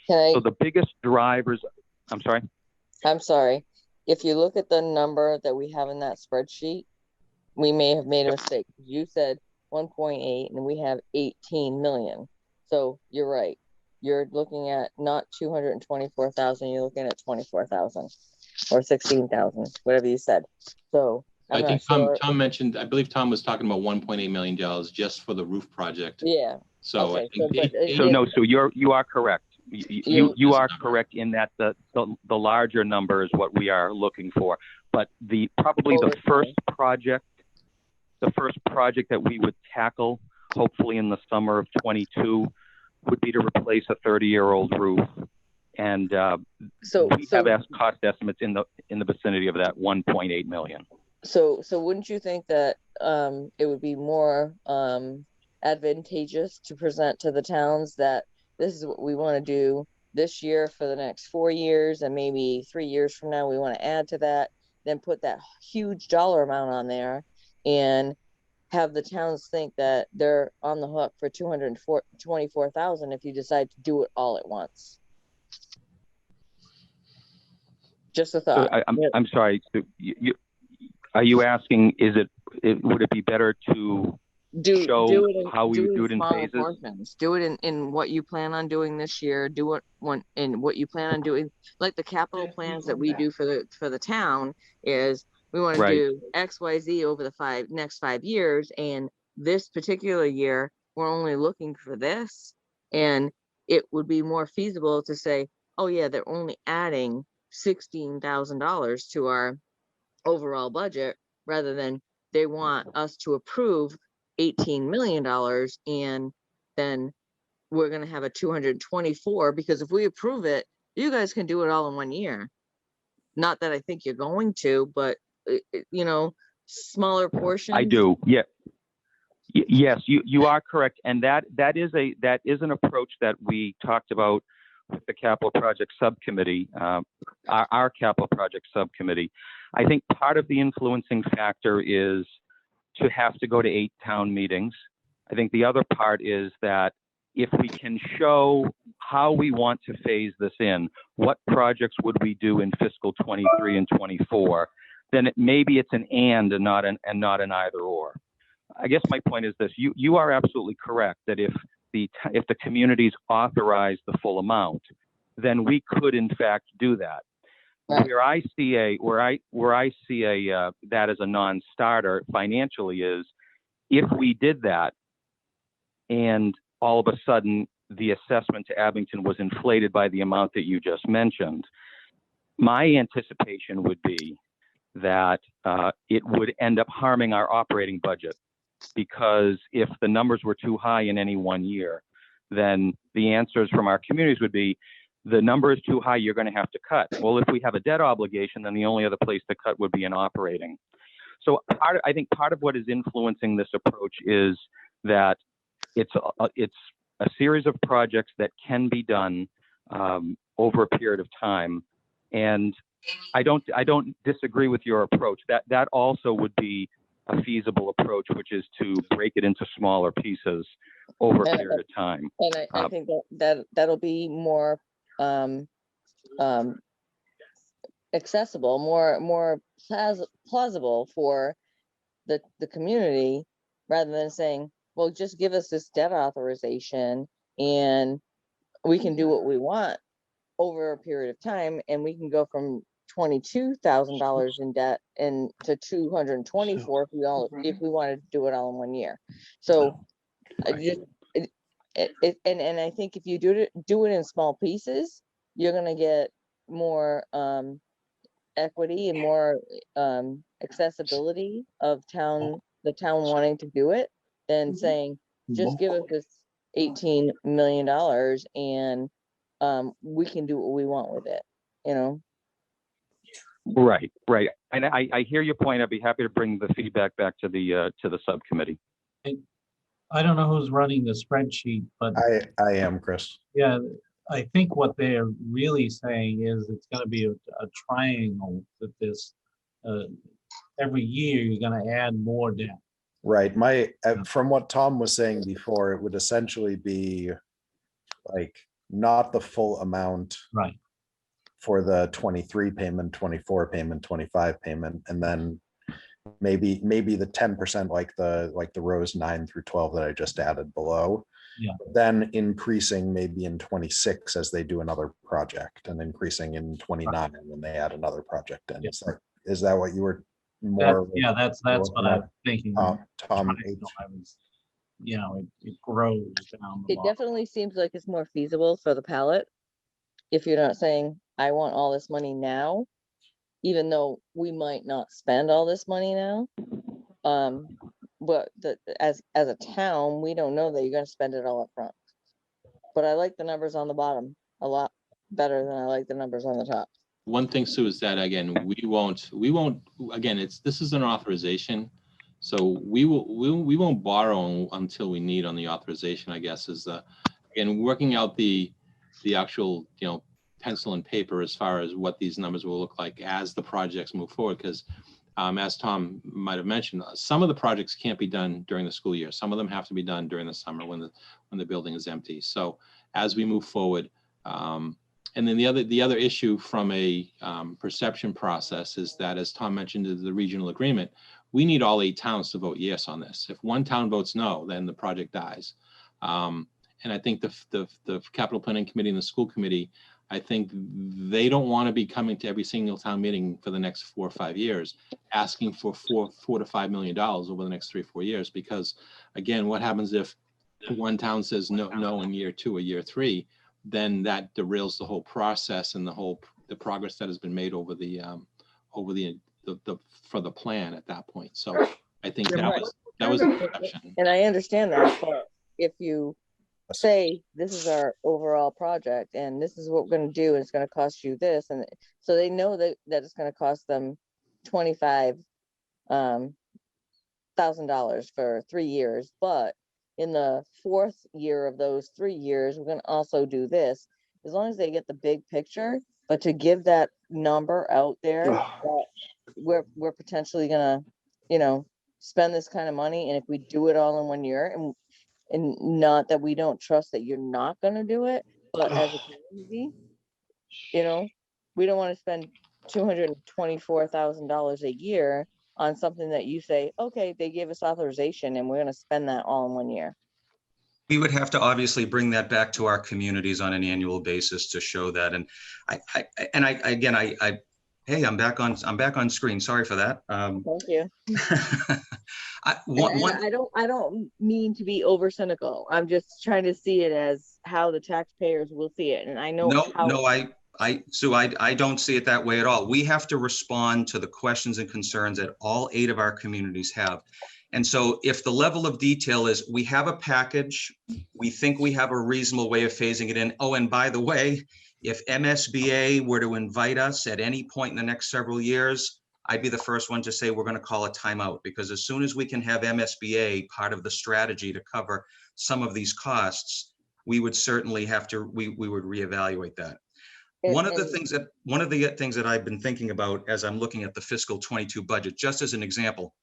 So the biggest drivers, I'm sorry. If you look at the number that we have in that spreadsheet, we may have made a mistake. You said 1.8 and we have 18 million. So you're right. You're looking at not 224,000, you're looking at 24,000 or 16,000, whatever you said. So I think Tom mentioned, I believe Tom was talking about $1.8 million just for the roof project. Yeah. So okay. So you are correct. You are correct in that the larger number is what we are looking for. But the first project that we would tackle, hopefully in the summer of 22, would be to replace a 30-year-old roof. And we have asked cost estimates in the vicinity of that 1.8 million. So wouldn't you think that it would be more advantageous to present to the towns that this is what we want to do this year for the next 4 years, and maybe 3 years from now, we want to add to that, then put that huge dollar amount on there and have the towns think that they're on the hook for 224,000 if you decide to do it all at once. Just a So thought. I'm sorry. So are you asking, would it be better to show how we would do it in smaller phases? portions. Do it in what you plan on doing this year. Do it in what you plan on doing. Like the capital plans that we do for the town is we want to do X, Y, Z over the next 5 years, and this particular year we're only looking for this, and it would be more feasible to say, oh yeah, they're only adding $16,000 to our overall budget, rather than they want us to approve $18 million and then we're going to have a 224, because if we approve it, you guys can do it all in 1 year. Not that I think you're going to, but you know, smaller portions. I do. Yeah. Yes, you are correct. And that is an approach that we talked about with the capital project subcommittee, our capital project subcommittee. I think part of the influencing factor is to have to go to 8 town meetings. I think the other part is that if we can show how we want to phase this in, what projects would we do in fiscal 23 and 24, then maybe it's an and not an either or. I guess my point is this: you are absolutely correct that if the communities authorize the full amount, then we could in fact do that. Right. Where I see that as a non-starter financially is if we did that and all of a sudden the assessment to Abington was inflated by the amount that you just mentioned, my anticipation would be that it would end up harming our operating budget, because if the numbers were too high in any 1 year, then the answers from our communities would be, the number is too high, you're going to have to cut. Well, if we have a debt obligation, then the only other place to cut would be in operating. So I think part of what is influencing this approach is that it's a series of projects that can be done over a period of time. And I don't disagree with your approach. That also would be a feasible approach, which is to break it into smaller pieces over a period of time. And I think that'll be more accessible, more plausible for the community, rather than saying, well, just give us this debt authorization and we can do what we want over a period of time, and we can go from $22,000 in debt and to 224 if we wanted to do it all in 1 year. So and I think if you do it in small pieces, you're going to get more equity and more accessibility of the town wanting to do it, than saying, just give us this $18 million and we can do what we want with it, you know? Right. And I hear your point. I'd be happy to bring the feedback back to the subcommittee. I don't know who's running the spreadsheet, but I am, Chris. Yeah, I think what they're really saying is it's going to be a triangle, that this every year you're going to add more debt. Right. From what Tom was saying before, it would essentially be like not the full amount. Right. For the 23 payment, 24 payment, 25 payment, and then maybe the 10% like the rows 9 through 12 that I just added below. Yeah. Then increasing maybe in 26 as they do another project, and increasing in 29 when they add another project in. Yeah. Is that what you were more? That's what I'm thinking. Tom H. It grows down the It definitely seems like it's more feasible for the palette if you're not saying, I want all this money now, even though we might not spend all this money now. But as a town, we don't know that you're going to spend it all up front. But I like the numbers on the bottom a lot better than I like the numbers on the top. One thing, Sue, is that again, we won't again, this is an authorization, so we won't borrow until we need on the authorization, I guess, is again, working out the actual, pencil and paper as far as what these numbers will look like as the projects move forward. Because as Tom might have mentioned, some of the projects can't be done during the school year. Some of them have to be done during the summer when the building is empty. So as we move forward, and then the other issue from a perception process is that, as Tom mentioned, is the regional agreement. We need all 8 towns to vote yes on this. If one town votes no, then the project dies. And I think the capital planning committee and the school committee, I think they don't want to be coming to every single town meeting for the next 4 or 5 years, asking for $4 to $5 million over the next 3 or 4 years. Because again, what happens if one town says no in year 2 or year 3? Then that derails the whole process and the progress that has been made over the for the plan at that point. So I think that was an exception. And I understand that, but if you say this is our overall project and this is what we're going to do and it's going to cost you this, and so they know that it's going to cost them $25,000 for 3 years, but in the 4th year of those 3 years we're going to also do this. As long as they get the big picture, but to give that number out there that we're potentially gonna spend this kind of money, and if we do it all in 1 year, and not that we don't trust that you're not going to do it, but as a community, we don't want to spend $224,000 a year on something that you say, okay, they gave us authorization and we're going to spend that all in 1 year. We would have to obviously bring that back to our communities on an annual basis to show that. And hey, I'm back on screen. Sorry for that. Thank you. I don't mean to be over cynical. I'm just trying to see it as how the taxpayers will see it. And I know Sue, I don't see it that way at all. We have to respond to the questions and concerns that all 8 of our communities have. And so if the level of detail is, we have a package, we think we have a reasonable way of phasing it in. Oh, and by the way, if MSBA were to invite us at any point in the next several years, I'd be the first one to say we're going to call a timeout, because as soon as we can have MSBA part of the strategy to cover some of these costs, we would certainly have to, we would reevaluate that. One of the things that I've been thinking about as I'm looking at the fiscal 22 budget, just as an example,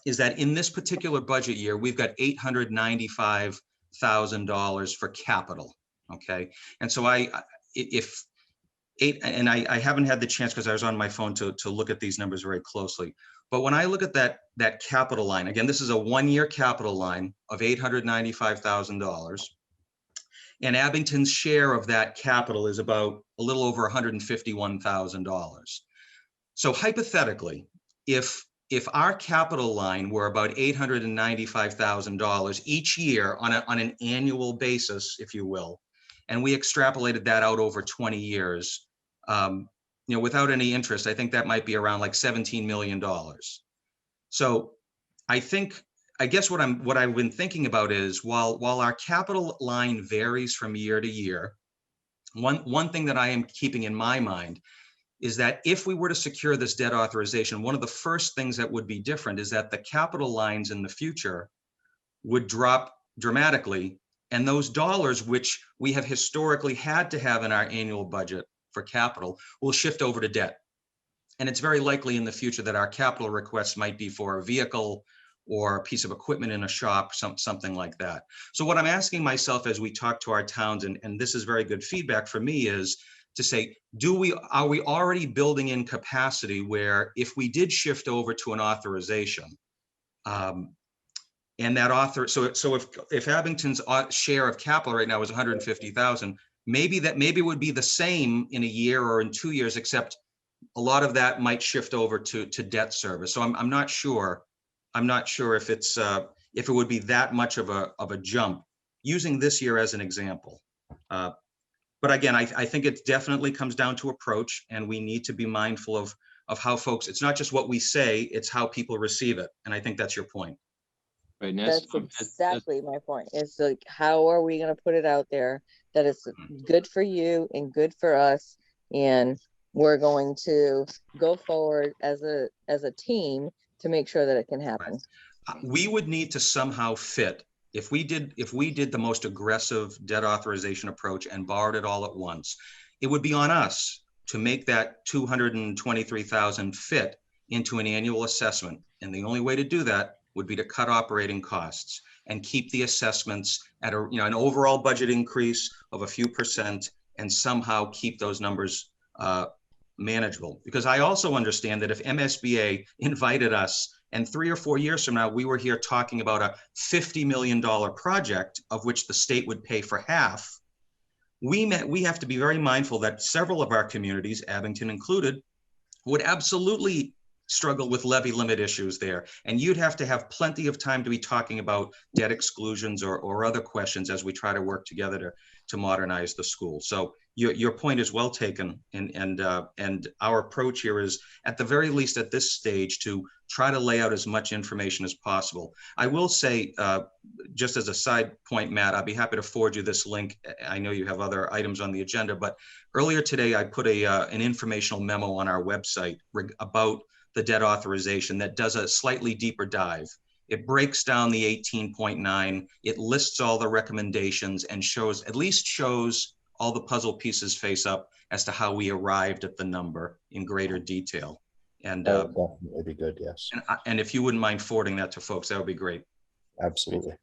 is that in this particular budget year, we've got $895,000 for capital. Okay. And so I haven't had the chance because I was on my phone to look at these numbers very closely. But when I look at that capital line, again, this is a 1-year capital line of $895,000. And Abington's share of that capital is about a little over $151,000. So hypothetically, if our capital line were about $895,000 each year on an annual basis, if you will, and we extrapolated that out over 20 years, without any interest, I think that might be around like $17 million. So I guess what I've been thinking about is while our capital line varies from year to year, one thing that I am keeping in my mind is that if we were to secure this debt authorization, one of the first things that would be different is that the capital lines in the future would drop dramatically. And those dollars, which we have historically had to have in our annual budget for capital, will shift over to debt. And it's very likely in the future that our capital requests might be for a vehicle or a piece of equipment in a shop, something like that. So what I'm asking myself as we talk to our towns, and this is very good feedback for me, is to say, are we already building in capacity where if we did shift over to an authorization, and that so if Abington's share of capital right now is 150,000, maybe it would be the same in a year or in 2 years, except a lot of that might shift over to debt service. So I'm not sure. I'm not sure if it would be that much of a jump using this year as an example. But again, I think it definitely comes down to approach, and we need to be mindful of how folks, it's not just what we say, it's how people receive it. And I think that's your point. Right, that's exactly my point. It's like, how are we going to put it out there that it's good for you and good for us, and we're going to go forward as a team to make sure that it can happen. Right. We would need to somehow fit if we did the most aggressive debt authorization approach and borrowed it all at once, it would be on us to make that 223,000 fit into an annual assessment. And the only way to do that would be to cut operating costs and keep the assessments at an overall budget increase of a few percent, and somehow keep those numbers manageable. Because I also understand that if MSBA invited us and 3 or 4 years from now, we were here talking about a $50 million project of which the state would pay for half, we have to be very mindful that several of our communities, Abington included, would absolutely struggle with levy limit issues there. And you'd have to have plenty of time to be talking about debt exclusions or other questions as we try to work together to modernize the school. So your point is well taken. And our approach here is, at the very least at this stage, to try to lay out as much information as possible. I will say, just as a side point, Matt, I'd be happy to forward you this link. I know you have other items on the agenda, but earlier today I put an informational memo on our website about the debt authorization that does a slightly deeper dive. It breaks down the 18.9, it lists all the recommendations and shows all the puzzle pieces face up as to how we arrived at the number in greater detail. And That would definitely be good, yes. and if you wouldn't mind forwarding that to folks, that would be great. Absolutely.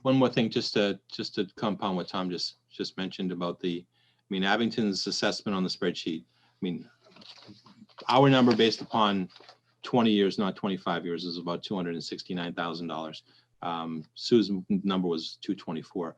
One more thing, just to compound what Tom just mentioned about Abington's assessment on the spreadsheet. Our number based upon 20 years, not 25 years, is about $269,000. Sue's number was 224.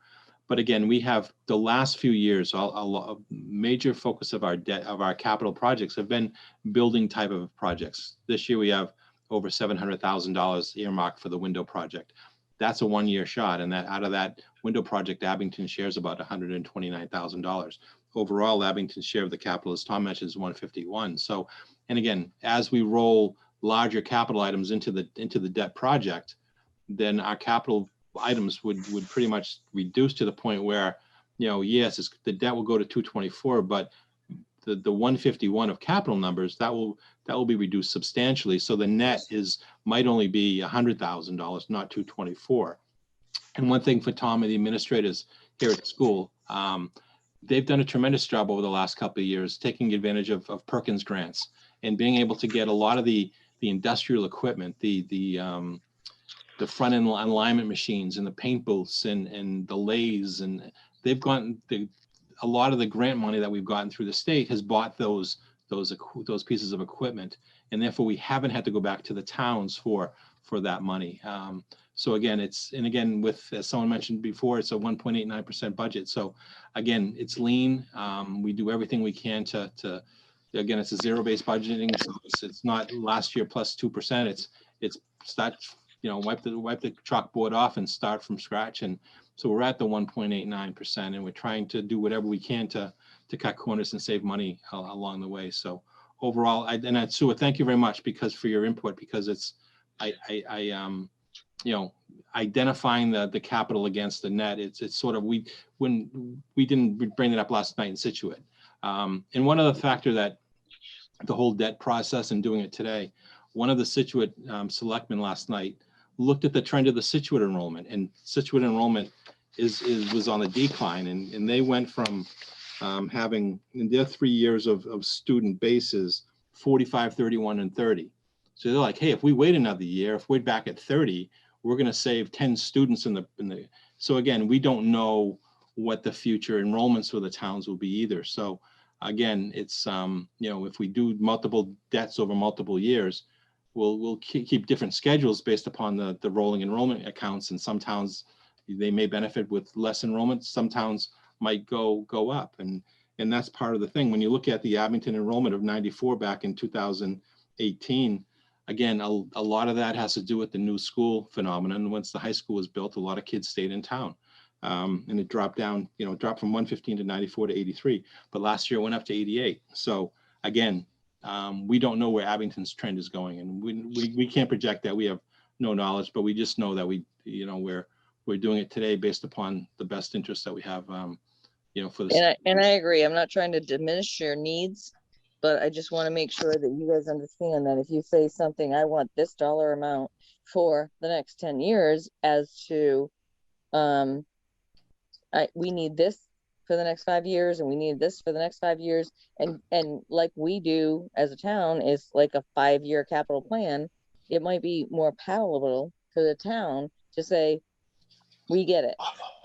But again, we have the last few years, a major focus of our capital projects have been building type of projects. This year we have over $700,000 earmarked for the window project. That's a 1-year shot, and that out of that window project, Abington shares about $129,000. Overall, Abington's share of the capital, as Tom mentioned, is 151. So, and again, as we roll larger capital items into the debt project, then our capital items would pretty much reduce to the point where, yes, the debt will go to 224, but the 151 of capital numbers, that will be reduced substantially. So the net might only be $100,000, not 224. And one thing for Tom and the administrators here at the school, they've done a tremendous job over the last couple of years, taking advantage of Perkins grants and being able to get a lot of the industrial equipment, the front end alignment machines and the paint booths and the lathes, and they've gotten a lot of the grant money that we've gotten through the state has bought those pieces of equipment, and therefore we haven't had to go back to the towns for that money. So again, as someone mentioned before, it's a 1.89% budget. So again, it's lean. We do everything we can to again, it's a zero-based budgeting. So it's not last year plus 2%. It's start, wipe the chalkboard off and start from scratch. And so we're at the 1.89%, and we're trying to do whatever we can to cut corners and save money along the way. So overall, Sue, thank you very much for your input, because it's identifying the capital against the net. It's sort of, when we didn't bring it up last night in Situate. And one other factor that the whole debt process and doing it today, one of the Situate selectmen last night looked at the trend of the Situate enrollment, and Situate enrollment was on a decline, and they went from having in their 3 years of student bases 45, 31, and 30. So they're like, hey, if we wait another year, if we're back at 30, we're going to save 10 students in the. So again, we don't know what the future enrollments for the towns will be either. So again, it's if we do multiple debts over multiple years, we'll keep different schedules based upon the rolling enrollment accounts. And some towns, they may benefit with less enrollment. Some towns might go up, and that's part of the thing. When you look at the Abington enrollment of 94 back in 2018, again, a lot of that has to do with the new school phenomenon. Once the high school was built, a lot of kids stayed in town, and it dropped down. Dropped from 115 to 94 to 83. But last year it went up to 88. So again, we don't know where Abington's trend is going, and we can't project that. We have no knowledge, but we just know that we're doing it today based upon the best interest that we have. For the and I agree. I'm not trying to diminish your needs, but I just want to make sure that you guys understand that if you say something, I want this dollar amount for the next 10 years as to we need this for the next 5 years, and we need this for the next 5 years. And like we do as a town is like a 5-year capital plan. It might be more palatable for the town to say, we get it.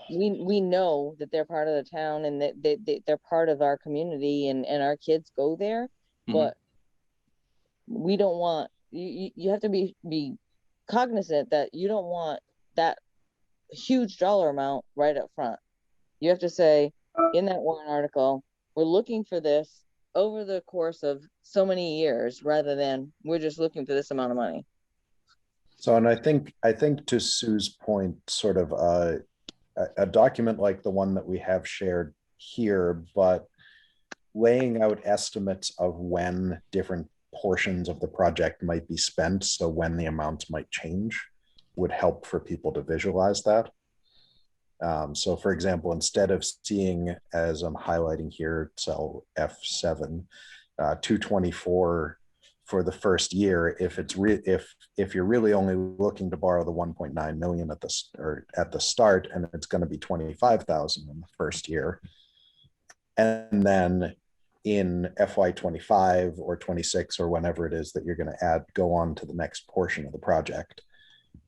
We know that they're part of the town and that they're part of our community, and our kids go there, but we don't want, you have to be cognizant that you don't want that huge dollar amount right up front. You have to say in that warrant article, we're looking for this over the course of so many years, rather than we're just looking for this amount of money. So, and I think to Sue's point, sort of a document like the one that we have shared here, but laying out estimates of when different portions of the project might be spent, so when the amounts might change, would help for people to visualize that. So for example, instead of seeing, as I'm highlighting here, cell F7, 224 for the first year, if it's if you're really only looking to borrow the 1.9 million at the start, and it's going to be 25,000 in the first year, and then in FY25 or 26 or whenever it is that you're going to go on to the next portion of the project,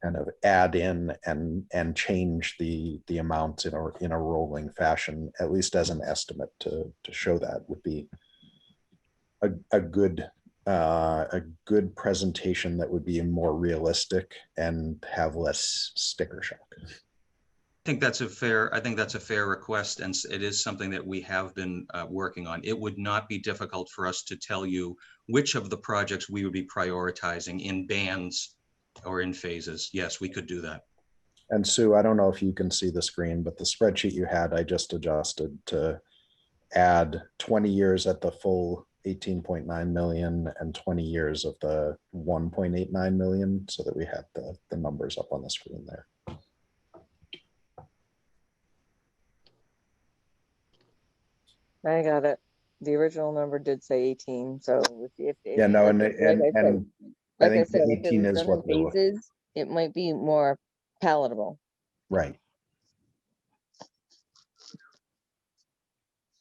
kind of add in and change the amount in a rolling fashion, at least as an estimate to show that, would be a good presentation that would be more realistic and have less sticker shock. I think that's a fair request, and it is something that we have been working on. It would not be difficult for us to tell you which of the projects we would be prioritizing in bands or in phases. Yes, we could do that. And Sue, I don't know if you can see the screen, but the spreadsheet you had, I just adjusted to add 20 years at the full 18.9 million and 20 years of the 1.89 million, so that we have the numbers up on the screen there. I got it. The original number did say 18, so if Yeah, no, and like I I think said, the if it 18 was is done what in phases, it might be more palatable. right.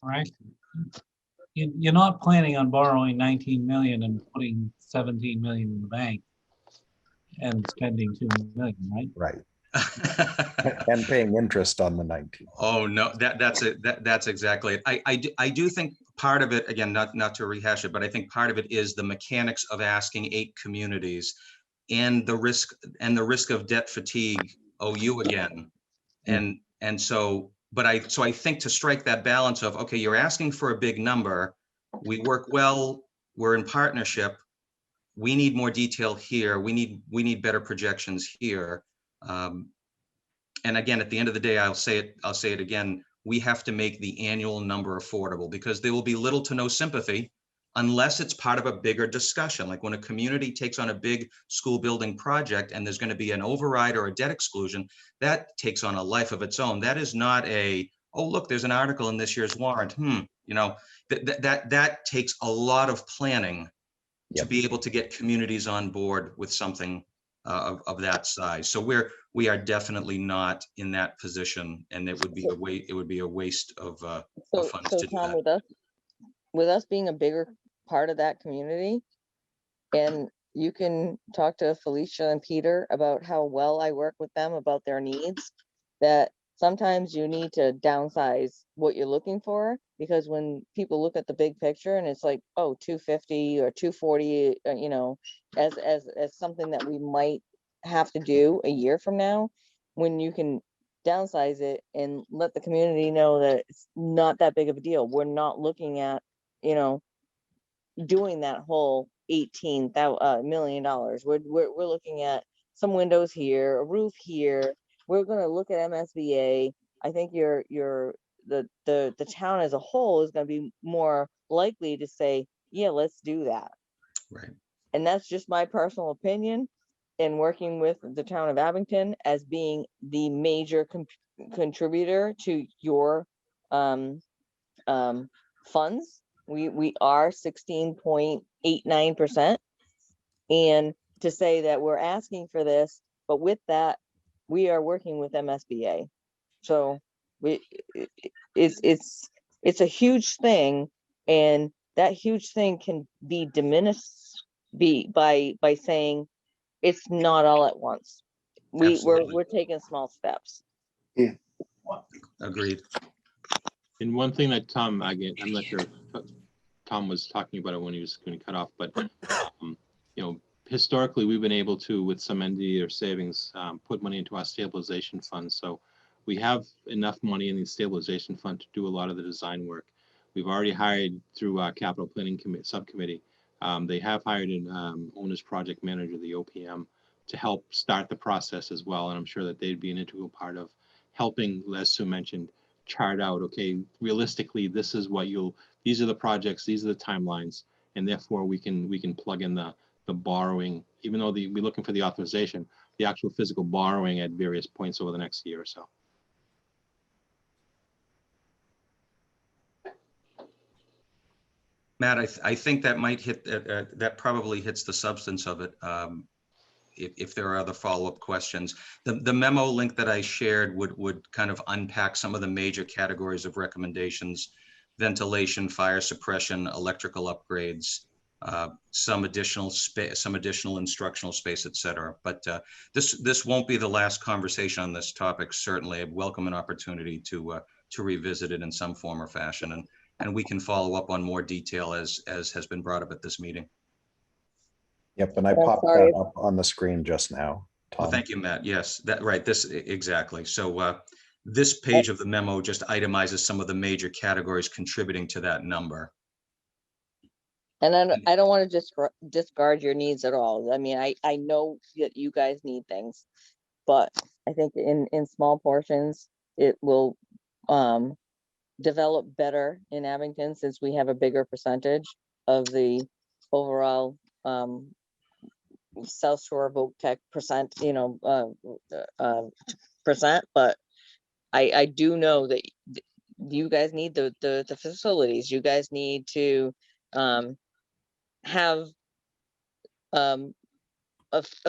All right. You're not planning on borrowing 19 million and putting 17 million in the bank and spending 2 million, right? Right. And paying interest on the 19. Oh no, that's exactly it. I do think part of it, again, not to rehash it, but I think part of it is the mechanics of asking 8 communities and the risk of debt fatigue. Oh, you again. And so, but I think to strike that balance of, okay, you're asking for a big number, we work well, we're in partnership, we need more detail here, we need better projections here. And again, at the end of the day, I'll say it again, we have to make the annual number affordable, because there will be little to no sympathy unless it's part of a bigger discussion. Like when a community takes on a big school building project and there's going to be an override or a debt exclusion, that takes on a life of its own. That is not oh, look, there's an article in this year's warrant. That takes a lot of planning to be able to get communities on board with something of that size. So we are definitely not in that position, and it would be a waste of funds to do Tom, that. with us being a bigger part of that community, and you can talk to Felicia and Peter about how well I work with them about their needs, that sometimes you need to downsize what you're looking for, because when people look at the big picture and it's like, oh, 250 or 240, as something that we might have to do a year from now, when you can downsize it and let the community know that it's not that big of a deal. We're not looking at, doing that whole $18 million. We're looking at some windows here, a roof here. We're going to look at MSBA. I think the town as a whole is going to be more likely to say, yeah, let's do that. Right. And that's just my personal opinion, in working with the town of Abington as being the major contributor to your funds. We are 16.89%. And to say that we're asking for this, but with that, we are working with MSBA. So it's a huge thing, and that huge thing can be diminished by saying it's not all at once. Absolutely. We're taking small steps. Agreed. And one thing that Tom, again, I'm not sure if Tom was talking about it when he was going to cut off, but historically we've been able to, with some end of year savings, put money into our stabilization fund. So we have enough money in the stabilization fund to do a lot of the design work. We've already hired through our capital planning subcommittee. They have hired an owner's project manager, the OPM, to help start the process as well. And I'm sure that they'd be an integral part of helping, as Sue mentioned, chart out, okay, realistically, this is what these are the projects, these are the timelines, and therefore we can plug in the borrowing, even though we're looking for the authorization, the actual physical borrowing at various points over the next year or so. Matt, I think that might hit, that probably hits the substance of it. If there are other follow-up questions, the memo link that I shared would kind of unpack some of the major categories of recommendations: ventilation, fire suppression, electrical upgrades, some additional space, some additional instructional space, et cetera. But this won't be the last conversation on this topic. Certainly, I welcome an opportunity to revisit it in some form or fashion, and we can follow up on more detail as has been brought up at this meeting. Yep, and I popped sorry. that up on the screen just now, Tom. Well, thank you, Matt. Yes, right. This exactly. So this page of the memo just itemizes some of the major categories contributing to that number. And I don't want to discard your needs at all. I mean, I know that you guys need things, but I think in small portions, it will develop better in Abington, since we have a bigger percentage of the overall South Shore VoTech percent, percent. But I do know that you guys need the facilities. You guys need to have a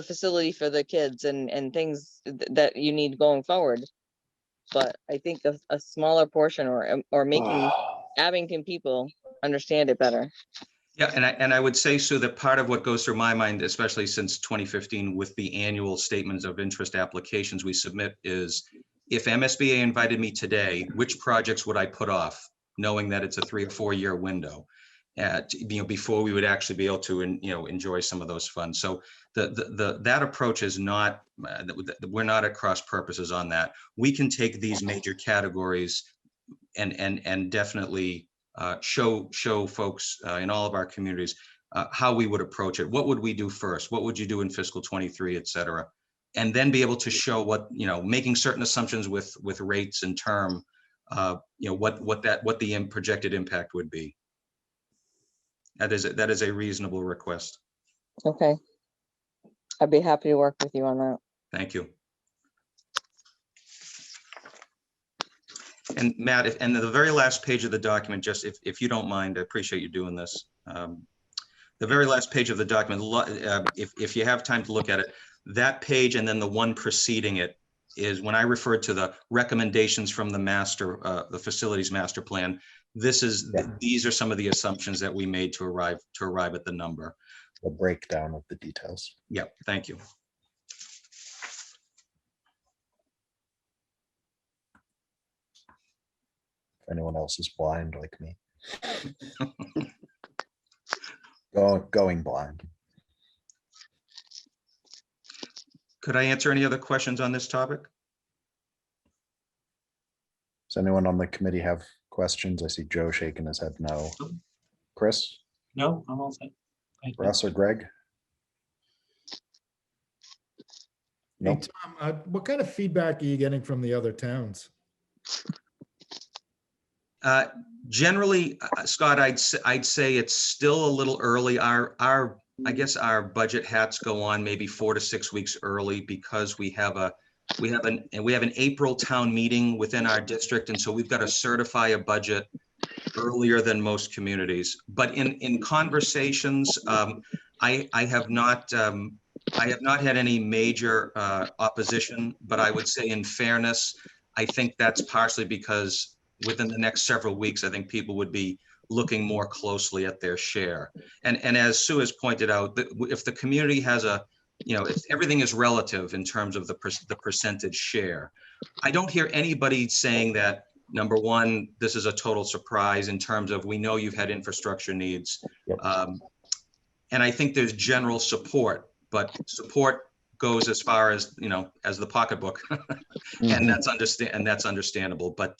facility for the kids and things that you need going forward. But I think a smaller portion or making Abington people understand it better. Yeah, and I would say, Sue, that part of what goes through my mind, especially since 2015, with the annual statements of interest applications we submit, is if MSBA invited me today, which projects would I put off, knowing that it's a 3 or 4 year window, before we would actually be able to enjoy some of those funds. So that approach is not, we're not at cross purposes on that. We can take these major categories and definitely show folks in all of our communities how we would approach it. What would we do first? What would you do in fiscal 23, et cetera? And then be able to show what, making certain assumptions with rates and term, what the projected impact would be. That is a reasonable request. Okay. I'd be happy to work with you on that. Thank you. And Matt, and the very last page of the document, just if you don't mind, I appreciate you doing this. The very last page of the document, if you have time to look at it, that page and then the one preceding it is when I referred to the recommendations from the facilities master plan. These are some of the assumptions that we made to arrive at the number. The breakdown of the details. Yeah, thank you. If anyone else is blind like me. Going blind. Could I answer any other questions on this topic? Does anyone on the committee have questions? I see Joe shaking his head no. Chris? No, I'm all set. Thank you. Russ or Greg? Hey, Nope. Tom, what kind of feedback are you getting from the other towns? Generally, Scott, I'd say it's still a little early. I guess our budget hats go on maybe 4 to 6 weeks early because we have an April town meeting within our district, and so we've got to certify a budget earlier than most communities. But in conversations, I have not had any major opposition. But I would say, in fairness, I think that's partially because within the next several weeks, I think people would be looking more closely at their share. And as Sue has pointed out, if the community has a, if everything is relative in terms of the percentage share. I don't hear anybody saying that, number one, this is a total surprise in terms of, we know you've had infrastructure needs. And I think there's general support, but support goes as far as, as the pocketbook. And that's understandable. But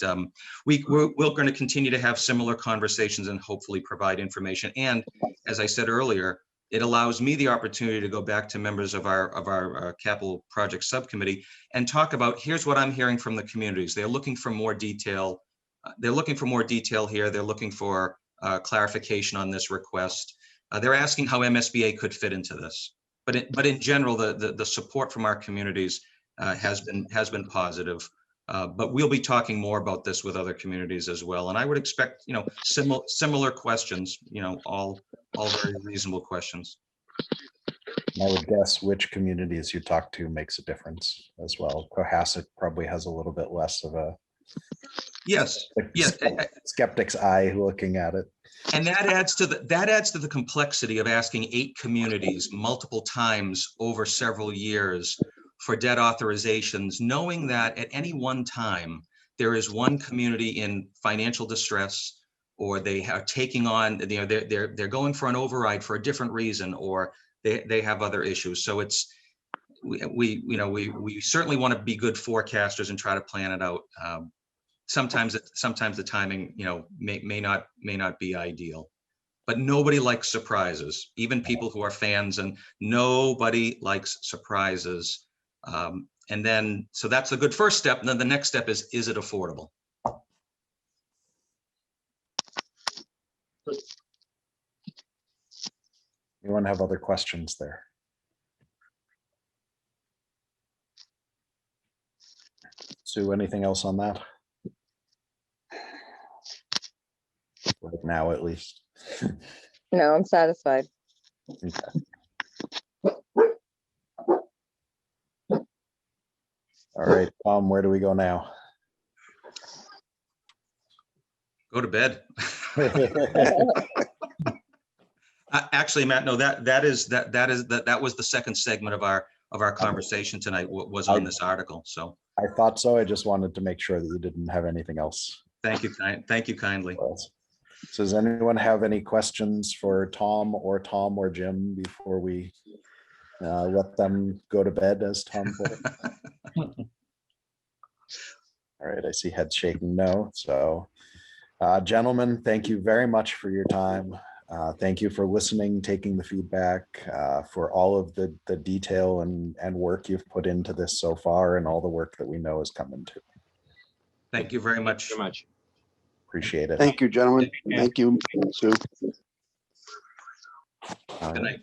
we're going to continue to have similar conversations and hopefully provide information. And as I said earlier, it allows me the opportunity to go back to members of our capital project subcommittee and talk about, here's what I'm hearing from the communities. They're looking for more detail. They're looking for more detail here. They're looking for clarification on this request. They're asking how MSBA could fit into this. But in general, the support from our communities has been positive. But we'll be talking more about this with other communities as well. And I would expect, similar questions, all very reasonable questions. I would guess which communities you talk to makes a difference as well. Cohasset probably has a little bit less of a skeptic's eye looking at it. And that adds to the complexity of asking 8 communities multiple times over several years for debt authorizations, knowing that at any one time there is one community in financial distress, or they are taking on, they're going for an override for a different reason, or they have other issues. So it's we certainly want to be good forecasters and try to plan it out. Sometimes the timing, may not be ideal, but nobody likes surprises, even people who are fans, and nobody likes surprises. And then, so that's a good first step. And then the next step is it affordable? Anyone have other questions there? Sue, anything else on that? Right now, at least. No, I'm satisfied. Okay. All right, where do we go now? Go to bed. Actually, Matt, no, that was the second segment of our conversation tonight, was on this article. So I thought so. I just wanted to make sure that you didn't have anything else. Thank you kindly. So does anyone have any questions for Tom or Jim before we let them go to bed, as Tom put it? All right, I see heads shaking no. So gentlemen, thank you very much for your time. Thank you for listening, taking the feedback, for all of the detail and work you've put into this so far, and all the work that we know is coming to. Thank you very much. Appreciate it. Thank you, gentlemen. Thank you, Sue. Good night.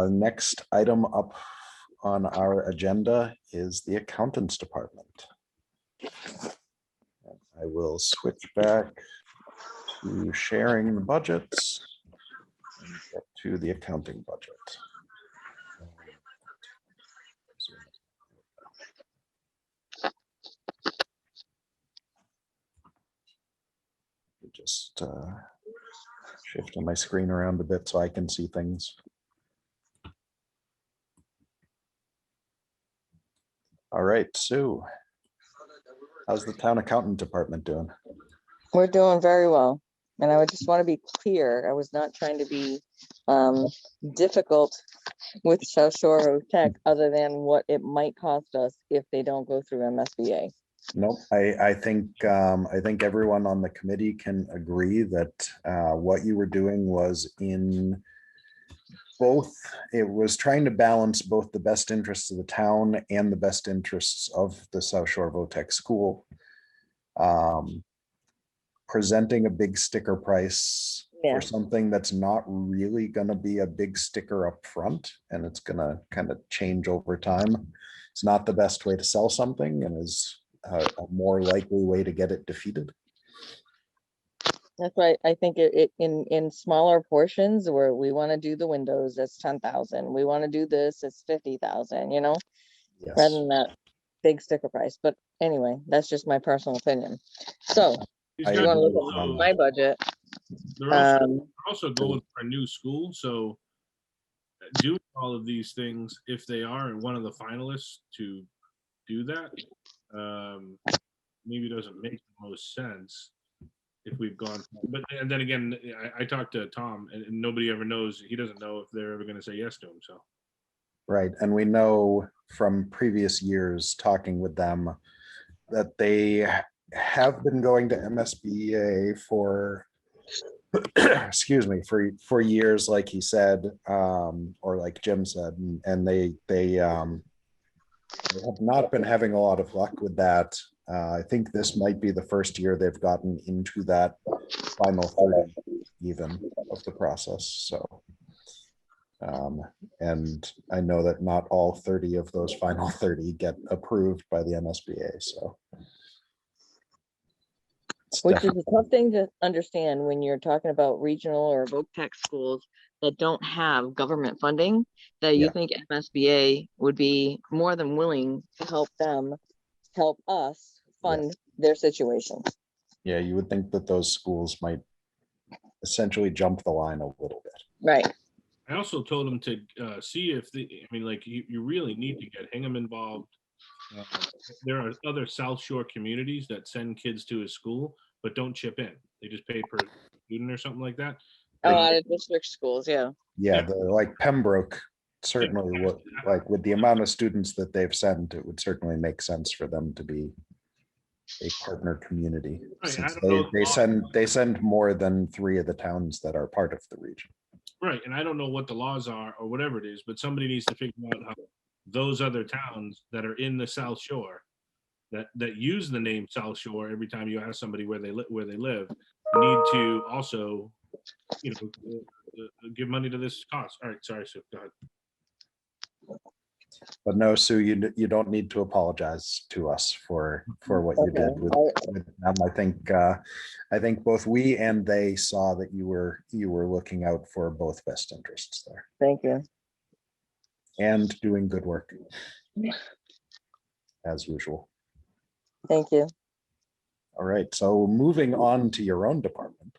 Next item up on our agenda is the accountants department. I will switch back to sharing the budgets and get to the accounting budget. Just shifting my screen around a bit so I can see things. All right, Sue, how's the town accountant department doing? We're doing very well. And I would just want to be clear, I was not trying to be difficult with South Shore Tech, other than what it might cost us if they don't go through MSBA. Nope, I think everyone on the committee can agree that what you were doing was in both, it was trying to balance both the best interests of the town and the best interests of the South Shore Votech School. Presenting a big sticker price for something that's not really going to be a big sticker up front, and it's going to kind of change over time. It's not the best way to sell something, and is a more likely way to get it defeated. That's right. I think it in smaller portions, where we want to do the windows, it's 10,000. We want to do this, it's 50,000, rather Yes. than that big sticker price. But anyway, that's just my personal opinion. So These I if you guys want to agree, look at also- my budget, They're also, um, also going for a new school, so doing all of these things, if they are one of the finalists to do that, maybe doesn't make the most sense if we've gone. But and then again, I talked to Tom, and nobody ever knows. He doesn't know if they're ever going to say yes to him. So right. And we know from previous years talking with them that they have been going to MSBA for, excuse me, for years, like he said, or like Jim said, and they have not been having a lot of luck with that. I think this might be the first year they've gotten into that final 30 even of the process. So, and I know that not all 30 of those final 30 get approved by the MSBA. So, it's which is a tough thing to understand when you're talking about regional or voc tech schools that don't have government funding, that you Yeah. think MSBA would be more than willing to help them, help us fund their situation. Yeah, you would think that those schools might essentially jump the line a little bit. Right. I also told him to see if like you really need to get Hingham involved. There are other South Shore communities that send kids to his school, but don't chip in. They just pay per student or something like that. A lot of district schools, yeah. Yeah, like Pembroke certainly would, like with the amount of students that they've sent, it would certainly make sense for them to be a partner community. Right, Since I don't know. they send more than 3 of the towns that are part of the region. Right, and I don't know what the laws are or whatever it is, but somebody needs to figure out how those other towns that are in the South Shore that use the name South Shore every time you ask somebody where they live need to also, give money to this cause. All right, sorry, Sue, go ahead. But no, Sue, you don't need to apologize to us for what you did with them. I think both we and they saw that you were looking out for both best interests there. Thank you. And doing good work as usual. Thank you. All right, so moving on to your own department.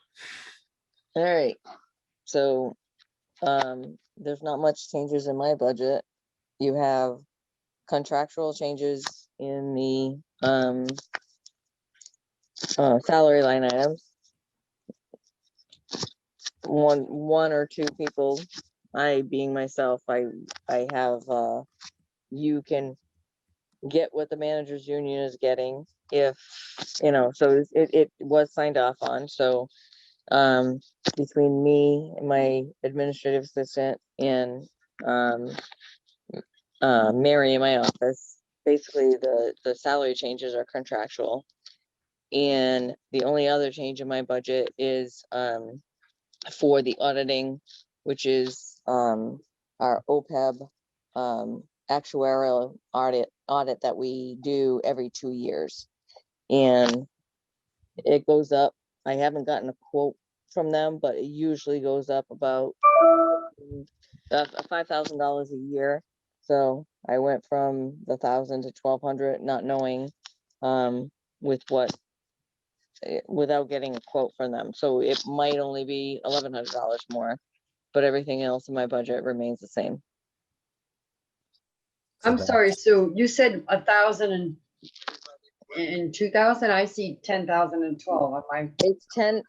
All right. So there's not much changes in my budget. You have contractual changes in the salary line items. One or two people, I being myself, I have you can get what the managers union is getting if so it was signed off on. So between me and my administrative assistant and Mary in my office, basically the salary changes are contractual. And the only other change in my budget is for the auditing, which is our OPEB actuarial audit that we do every 2 years. And it goes up. I haven't gotten a quote from them, but it usually goes up about $5,000 a year. So I went from the 1,000 to 1,200, not knowing without getting a quote from them. So it might only be $1,100 more, but everything else in my budget remains the same. I'm sorry, Sue, you said 1,000 and 2,000. I see 10,000 and 12 on my. It's 10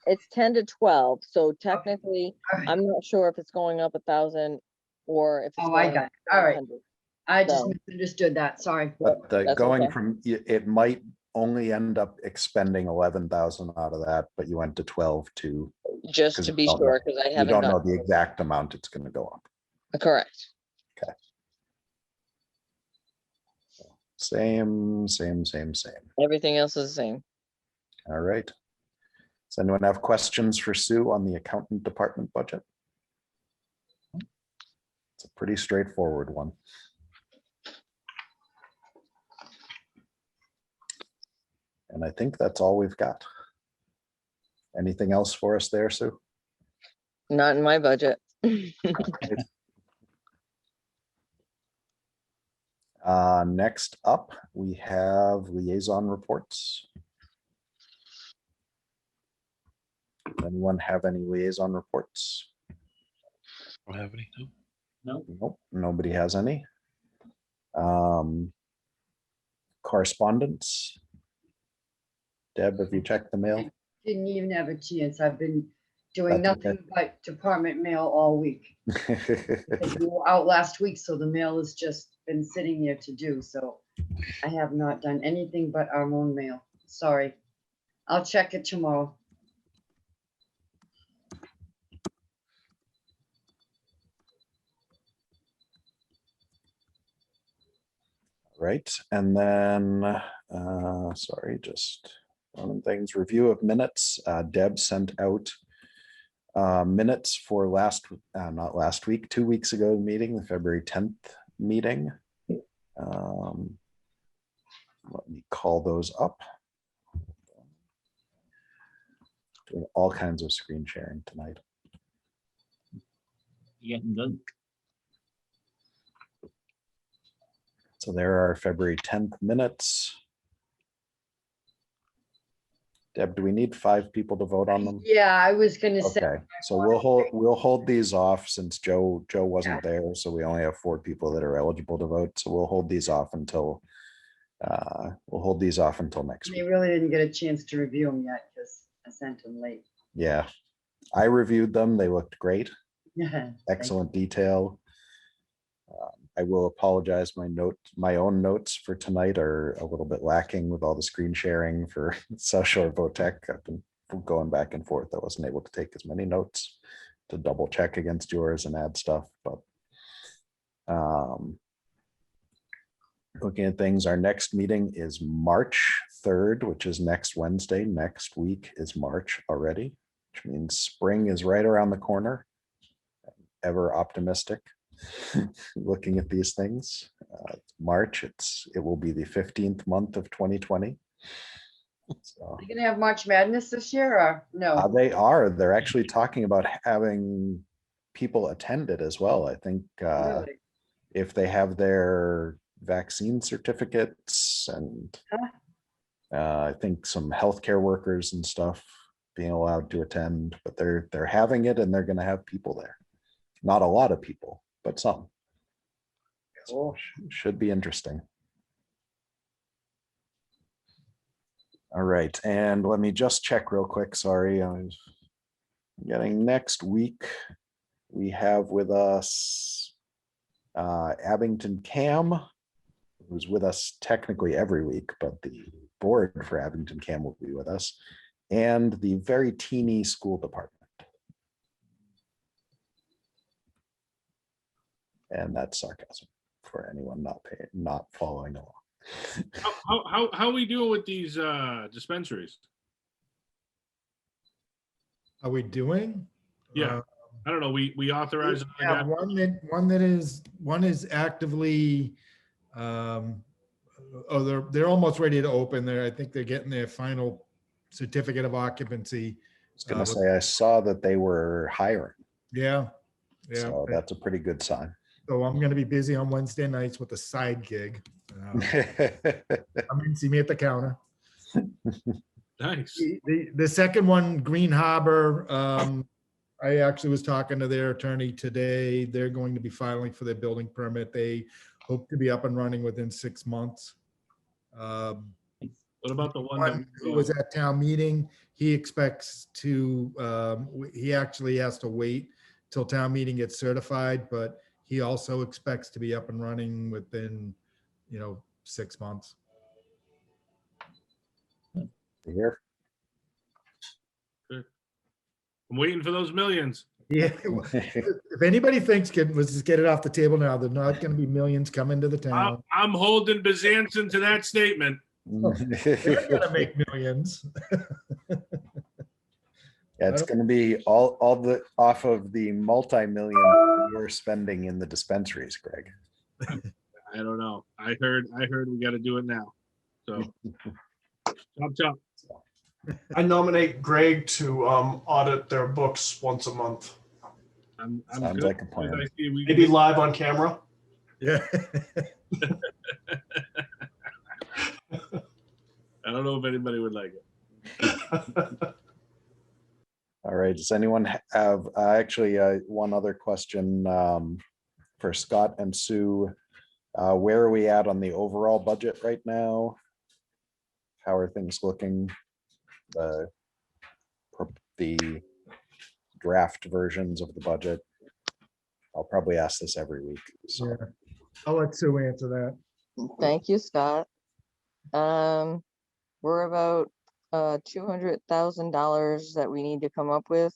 to 12. So technically, I'm not sure if it's going up 1,000 or if it's Oh, I going got up it. All right. 100. I just So misunderstood that. Sorry. But That's going okay. from, it might only end up expending 11,000 out of that, but you went to 12 to. Just to be sure, because I You haven't don't know got the exact amount it's going to go up. correct. Okay. Same. Everything else is the same. All right. Does anyone have questions for Sue on the accountant department budget? It's a pretty straightforward one. And I think that's all we've got. Anything else for us there, Sue? Not in my budget. Next up, we have liaison reports. Anyone have any liaison reports? Don't have any. No. No, Nope, nobody has any. Correspondence. Deb, have you checked the mail? Didn't even have a chance. I've been doing That's okay. nothing but department mail all week. Because we were out last week, so the mail has just been sitting there to do, so I have not done anything but our own mail. Sorry. I'll check it tomorrow. Right, and then, sorry, just running things, review of minutes. Deb sent out minutes for not last week, 2 weeks ago meeting, the February 10th meeting. Let me call those up. Doing all kinds of screen sharing tonight. you getting good. So there are February 10th minutes. Deb, do we need 5 people to vote on them? Yeah, I was gonna say. Okay, so we'll hold these off since Joe wasn't there, so we only have 4 people that are eligible to vote. So we'll hold these off until next I week. really didn't get a chance to review them yet because I sent them late. Yeah, I reviewed them. They looked great. Yeah. Excellent detail. I will apologize. My own notes for tonight are a little bit lacking with all the screen sharing for South Shore Votech. I've been going back and forth. I wasn't able to take as many notes to double check against yours and add stuff, but looking at things, our next meeting is March 3rd, which is next Wednesday. Next week is March already, which means spring is right around the corner. Ever optimistic. Looking at these things, March, it will be the 15th month of 2020. So You gonna have March Madness this year or no? they're actually talking about having people attend it as well. I think Really? if they have their vaccine certificates and I think some healthcare workers and stuff being allowed to attend, but they're having it and they're going to have people there. Not a lot of people, but some. So should be interesting. All right, and let me just check real quick. Sorry, I was getting next week. We have with us Abington Cam, who's with us technically every week, but the board for Abington Cam will be with us, and the very teeny school department. And that's sarcasm for anyone not following along. How are we doing with these dispensaries? Are we doing? Yeah, I don't know. We authorized. Yeah, one is actively, they're almost ready to open there. I think they're getting their final certificate of occupancy. I was gonna say, I saw that they were hiring. Yeah. So that's a pretty good sign. So I'm gonna be busy on Wednesday nights with a side gig. Come and see me at the counter. Nice. The second one, Green Harbor, I actually was talking to their attorney today. They're going to be filing for their building permit. They hope to be up and running within 6 months. What about the one who was at town meeting? He expects to, he actually has to wait till town meeting gets certified, but he also expects to be up and running within, 6 months. Here. Good. I'm waiting for those millions. Yeah. If anybody thinks, let's just get it off the table now. There's not going to be millions coming to the town. I'm holding Byzantium to that statement. They're going to make millions. Yeah, it's going to be all off of the multi-million you're spending in the dispensaries, Greg. I don't know. I heard we got to do it now. So chop. I nominate Greg to audit their books once a month. I'm Sounds good. like a plan. Maybe live on camera. Yeah. I don't know if anybody would like it. All right, does anyone have, actually, one other question for Scott and Sue? Where are we at on the overall budget right now? How are things looking? The draft versions of the budget. I'll probably ask this every week. So. Yeah, I'll let Sue answer that. Thank you, Scott. We're about $200,000 that we need to come up with.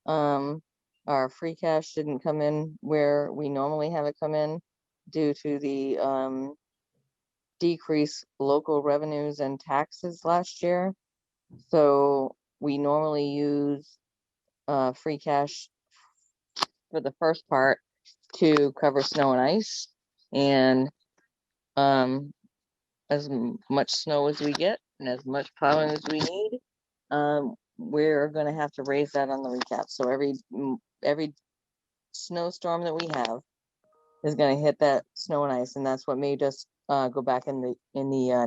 Our free cash didn't come in where we normally have it come in due to the decreased local revenues and taxes last year. So we normally use free cash for the first part to cover snow and ice, and as much snow as we get and as much plowing as we need, we're going to have to raise that on the recap. So every snowstorm that we have is going to hit that snow and ice, and that's what made us go back in the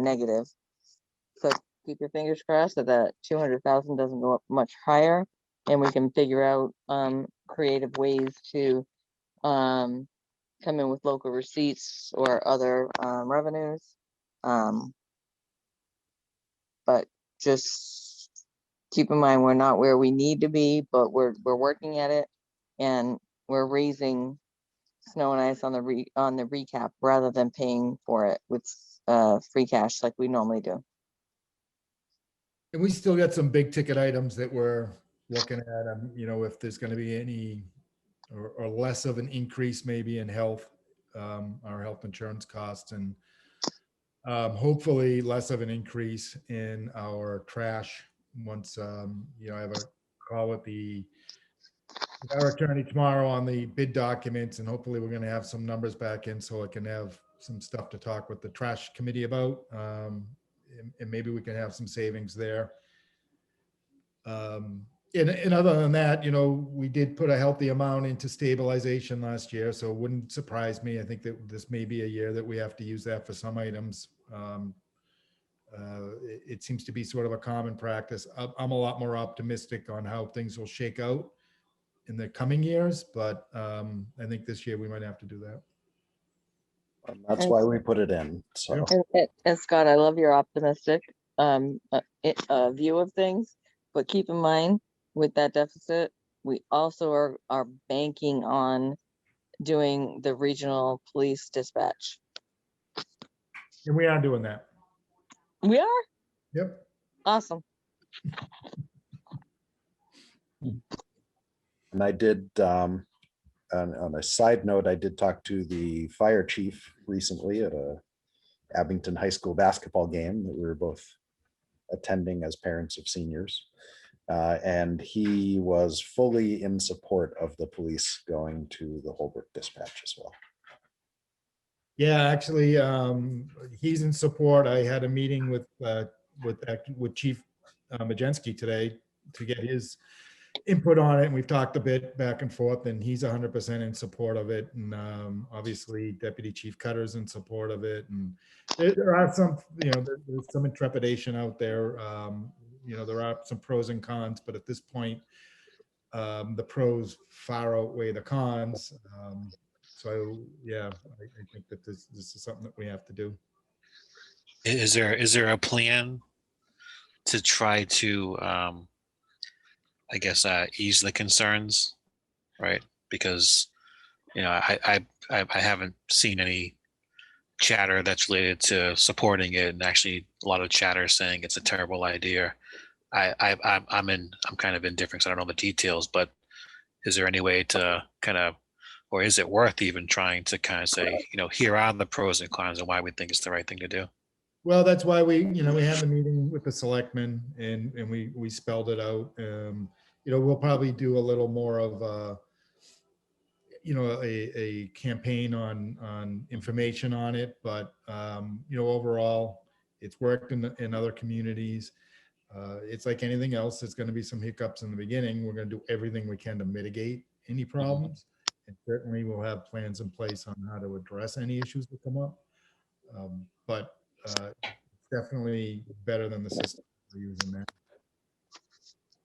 negative. So keep your fingers crossed that 200,000 doesn't go up much higher, and we can figure out creative ways to come in with local receipts or other revenues. But just keep in mind, we're not where we need to be, but we're working at it, and we're raising snow and ice on the recap rather than paying for it with free cash like we normally do. And we still got some big ticket items that we're looking at, if there's going to be any or less of an increase maybe in health, our health insurance costs, and hopefully less of an increase in our trash once, I have a call with our attorney tomorrow on the bid documents, and hopefully we're going to have some numbers back in so I can have some stuff to talk with the trash committee about. And maybe we can have some savings there. And other than that, we did put a healthy amount into stabilization last year, so it wouldn't surprise me. I think that this may be a year that we have to use that for some items. It seems to be sort of a common practice. I'm a lot more optimistic on how things will shake out in the coming years, but I think this year we might have to do that. That's why we put it in. So, and Scott, I love your optimistic view of things, but keep in mind with that deficit, we also are banking on doing the regional police dispatch. And we are doing that. We are? Yep. Awesome. and I did, on a side note, I did talk to the fire chief recently at a Abington High School basketball game that we were both attending as parents of seniors. And he was fully in support of the police going to the Holbrook dispatch as well. Yeah, actually, he's in support. I had a meeting with Chief Majensky today to get his input on it, and we've talked a bit back and forth, and he's 100% in support of it. And obviously, Deputy Chief Cutter's in support of it. And there are some, there's some intrepidation out there. There are some pros and cons, but at this point, the pros far outweigh the cons. So yeah, I think that this is something that we have to do. Is there a plan to try to, I guess, ease the concerns, right? Because I haven't seen any chatter that's related to supporting it, and actually a lot of chatter saying it's a terrible idea. I'm kind of indifferent, so I don't know the details, but is there any way to kind of, or is it worth even trying to kind of say, here are the pros and cons and why we think it's the right thing to do? Well, that's why we had the meeting with the selectmen, and we spelled it out. We'll probably do a little more of a campaign on information on it, but overall it's worked in other communities. It's like anything else. There's going to be some hiccups in the beginning. We're going to do everything we can to mitigate any problems, and certainly we'll have plans in place on how to address any issues that come up. But definitely better than the system we're using now.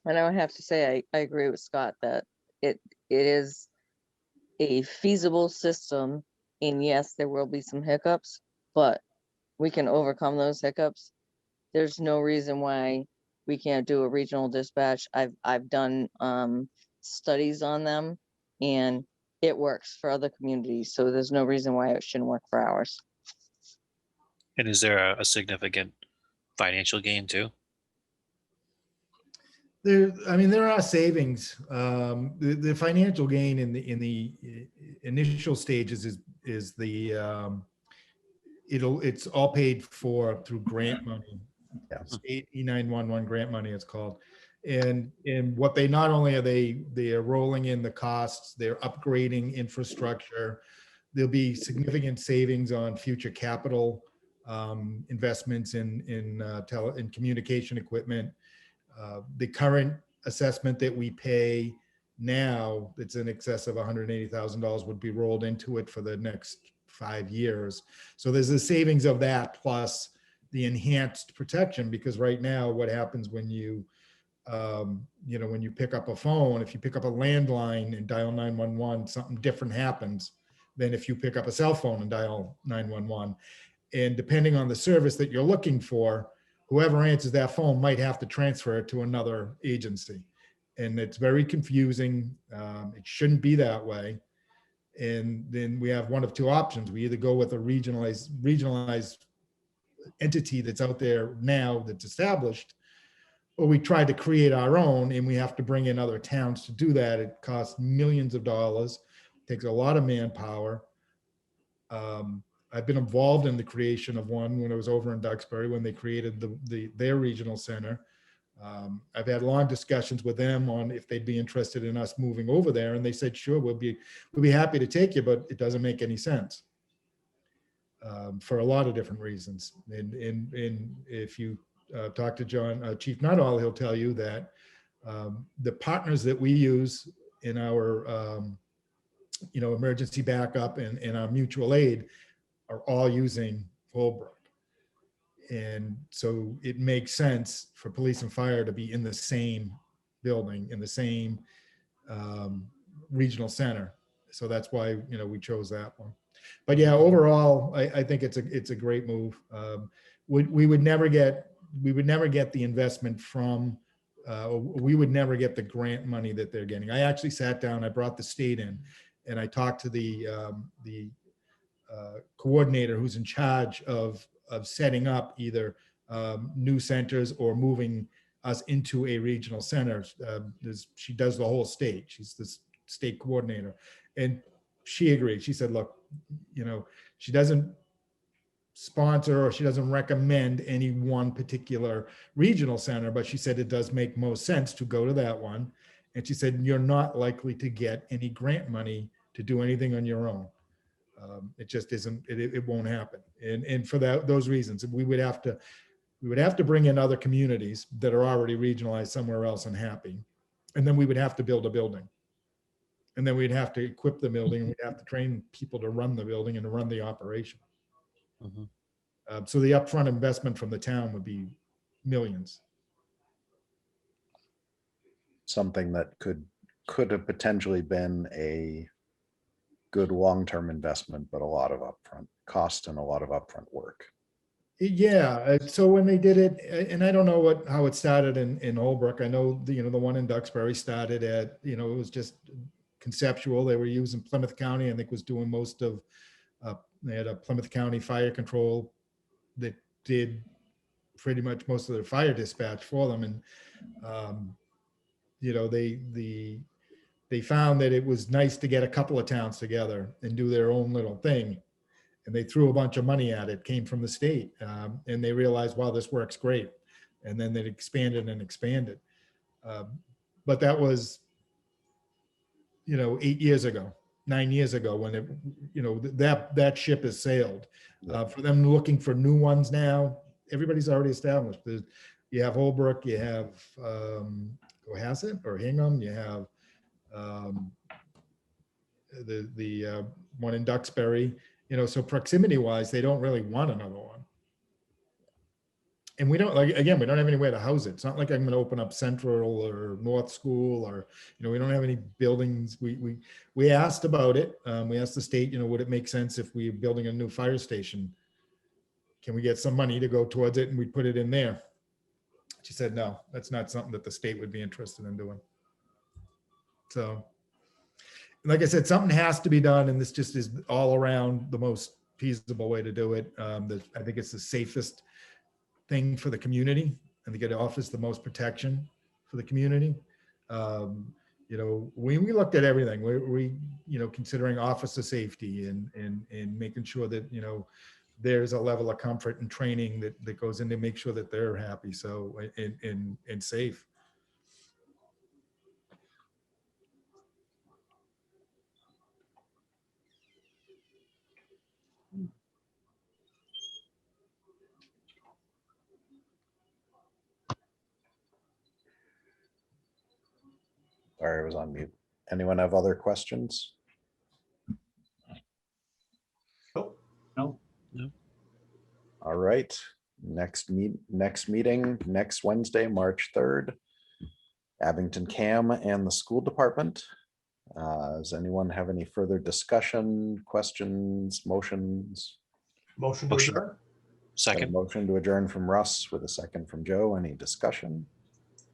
And I would have to say, I agree with Scott that it is a feasible system. And yes, there will be some hiccups, but we can overcome those hiccups. There's no reason why we can't do a regional dispatch. I've done studies on them, and it works for other communities. So there's no reason why it shouldn't work for ours. And is there a significant financial gain too? There are savings. The financial gain in the initial stages is it's all paid for through grant money. Yeah. State E911 grant money, it's called. And what they not only are they are rolling in the costs, they're upgrading infrastructure. There'll be significant savings on future capital investments in communication equipment. The current assessment that we pay now, that's in excess of $180,000, would be rolled into it for the next 5 years. So there's a savings of that plus the enhanced protection, because right now what happens when you when you pick up a phone, if you pick up a landline and dial 911, something different happens than if you pick up a cell phone and dial 911. And depending on the service that you're looking for, whoever answers that phone might have to transfer it to another agency. And it's very confusing. It shouldn't be that way. And then we have one of two options. We either go with a regionalized entity that's out there now that's established, or we try to create our own, and we have to bring in other towns to do that. It costs millions of dollars, takes a lot of manpower. I've been involved in the creation of one when I was over in Duxbury when they created their regional center. I've had long discussions with them on if they'd be interested in us moving over there, and they said, sure, we'll be happy to take you, but it doesn't make any sense for a lot of different reasons. And if you talk to Chief Nuttall, he'll tell you that the partners that we use in our emergency backup and our mutual aid are all using Holbrook. And so it makes sense for police and fire to be in the same building, in the same regional center. So that's why, we chose that one. But yeah, overall, I think it's a great move. We would never get the investment from, we would never get the grant money that they're getting. I actually sat down, I brought the state in, and I talked to the coordinator who's in charge of setting up either new centers or moving us into a regional center. She does the whole state. She's the state coordinator. And she agreed. She said, look, she doesn't sponsor or she doesn't recommend any one particular regional center, but she said it does make most sense to go to that one. And she said, you're not likely to get any grant money to do anything on your own. It just isn't, it won't happen. And for those reasons, we would have to bring in other communities that are already regionalized somewhere else and happy. And then we would have to build a building. And then we'd have to equip the building, and we'd have to train people to run the building and to run the operation. Mm-hmm. So the upfront investment from the town would be millions. Something that could have potentially been a good long-term investment, but a lot of upfront cost and a lot of upfront work. Yeah. So when they did it, and I don't know how it started in Holbrook. I know the one in Duxbury started at, it was just conceptual. They were using Plymouth County, I think, was doing most of, they had a Plymouth County Fire Control that did pretty much most of their fire dispatch for them. And, they found that it was nice to get a couple of towns together and do their own little thing. And they threw a bunch of money at it, came from the state. And they realized, wow, this works great. And then they expanded and expanded. But that was, 8 years ago, 9 years ago, when that ship has sailed. For them looking for new ones now, everybody's already established. You have Holbrook, you have Cohasset or Hingham, you have the one in Duxbury, so proximity wise, they don't really want another one. And we don't, like, again, we don't have anywhere to house it. It's not like I'm gonna open up Central or North School, or, we don't have any buildings. We asked about it. We asked the state, would it make sense if we're building a new fire station? Can we get some money to go towards it and we put it in there? She said, no, that's not something that the state would be interested in doing. So, like I said, something has to be done, and this just is all around the most feasible way to do it. I think it's the safest thing for the community, and it offers the most protection for the community. We looked at everything. We considering officer safety and making sure that, there's a level of comfort and training that goes in to make sure that they're happy. So, and safe. Sorry, I was on mute. Anyone have other questions? Nope. No, All right, next meeting, next Wednesday, March 3rd. Abington CAM and the school department. Does anyone have any further discussion, questions, motions? Motion to Motion. adjourn? Got a Second. motion to adjourn from Russ with a second from Joe. Any discussion?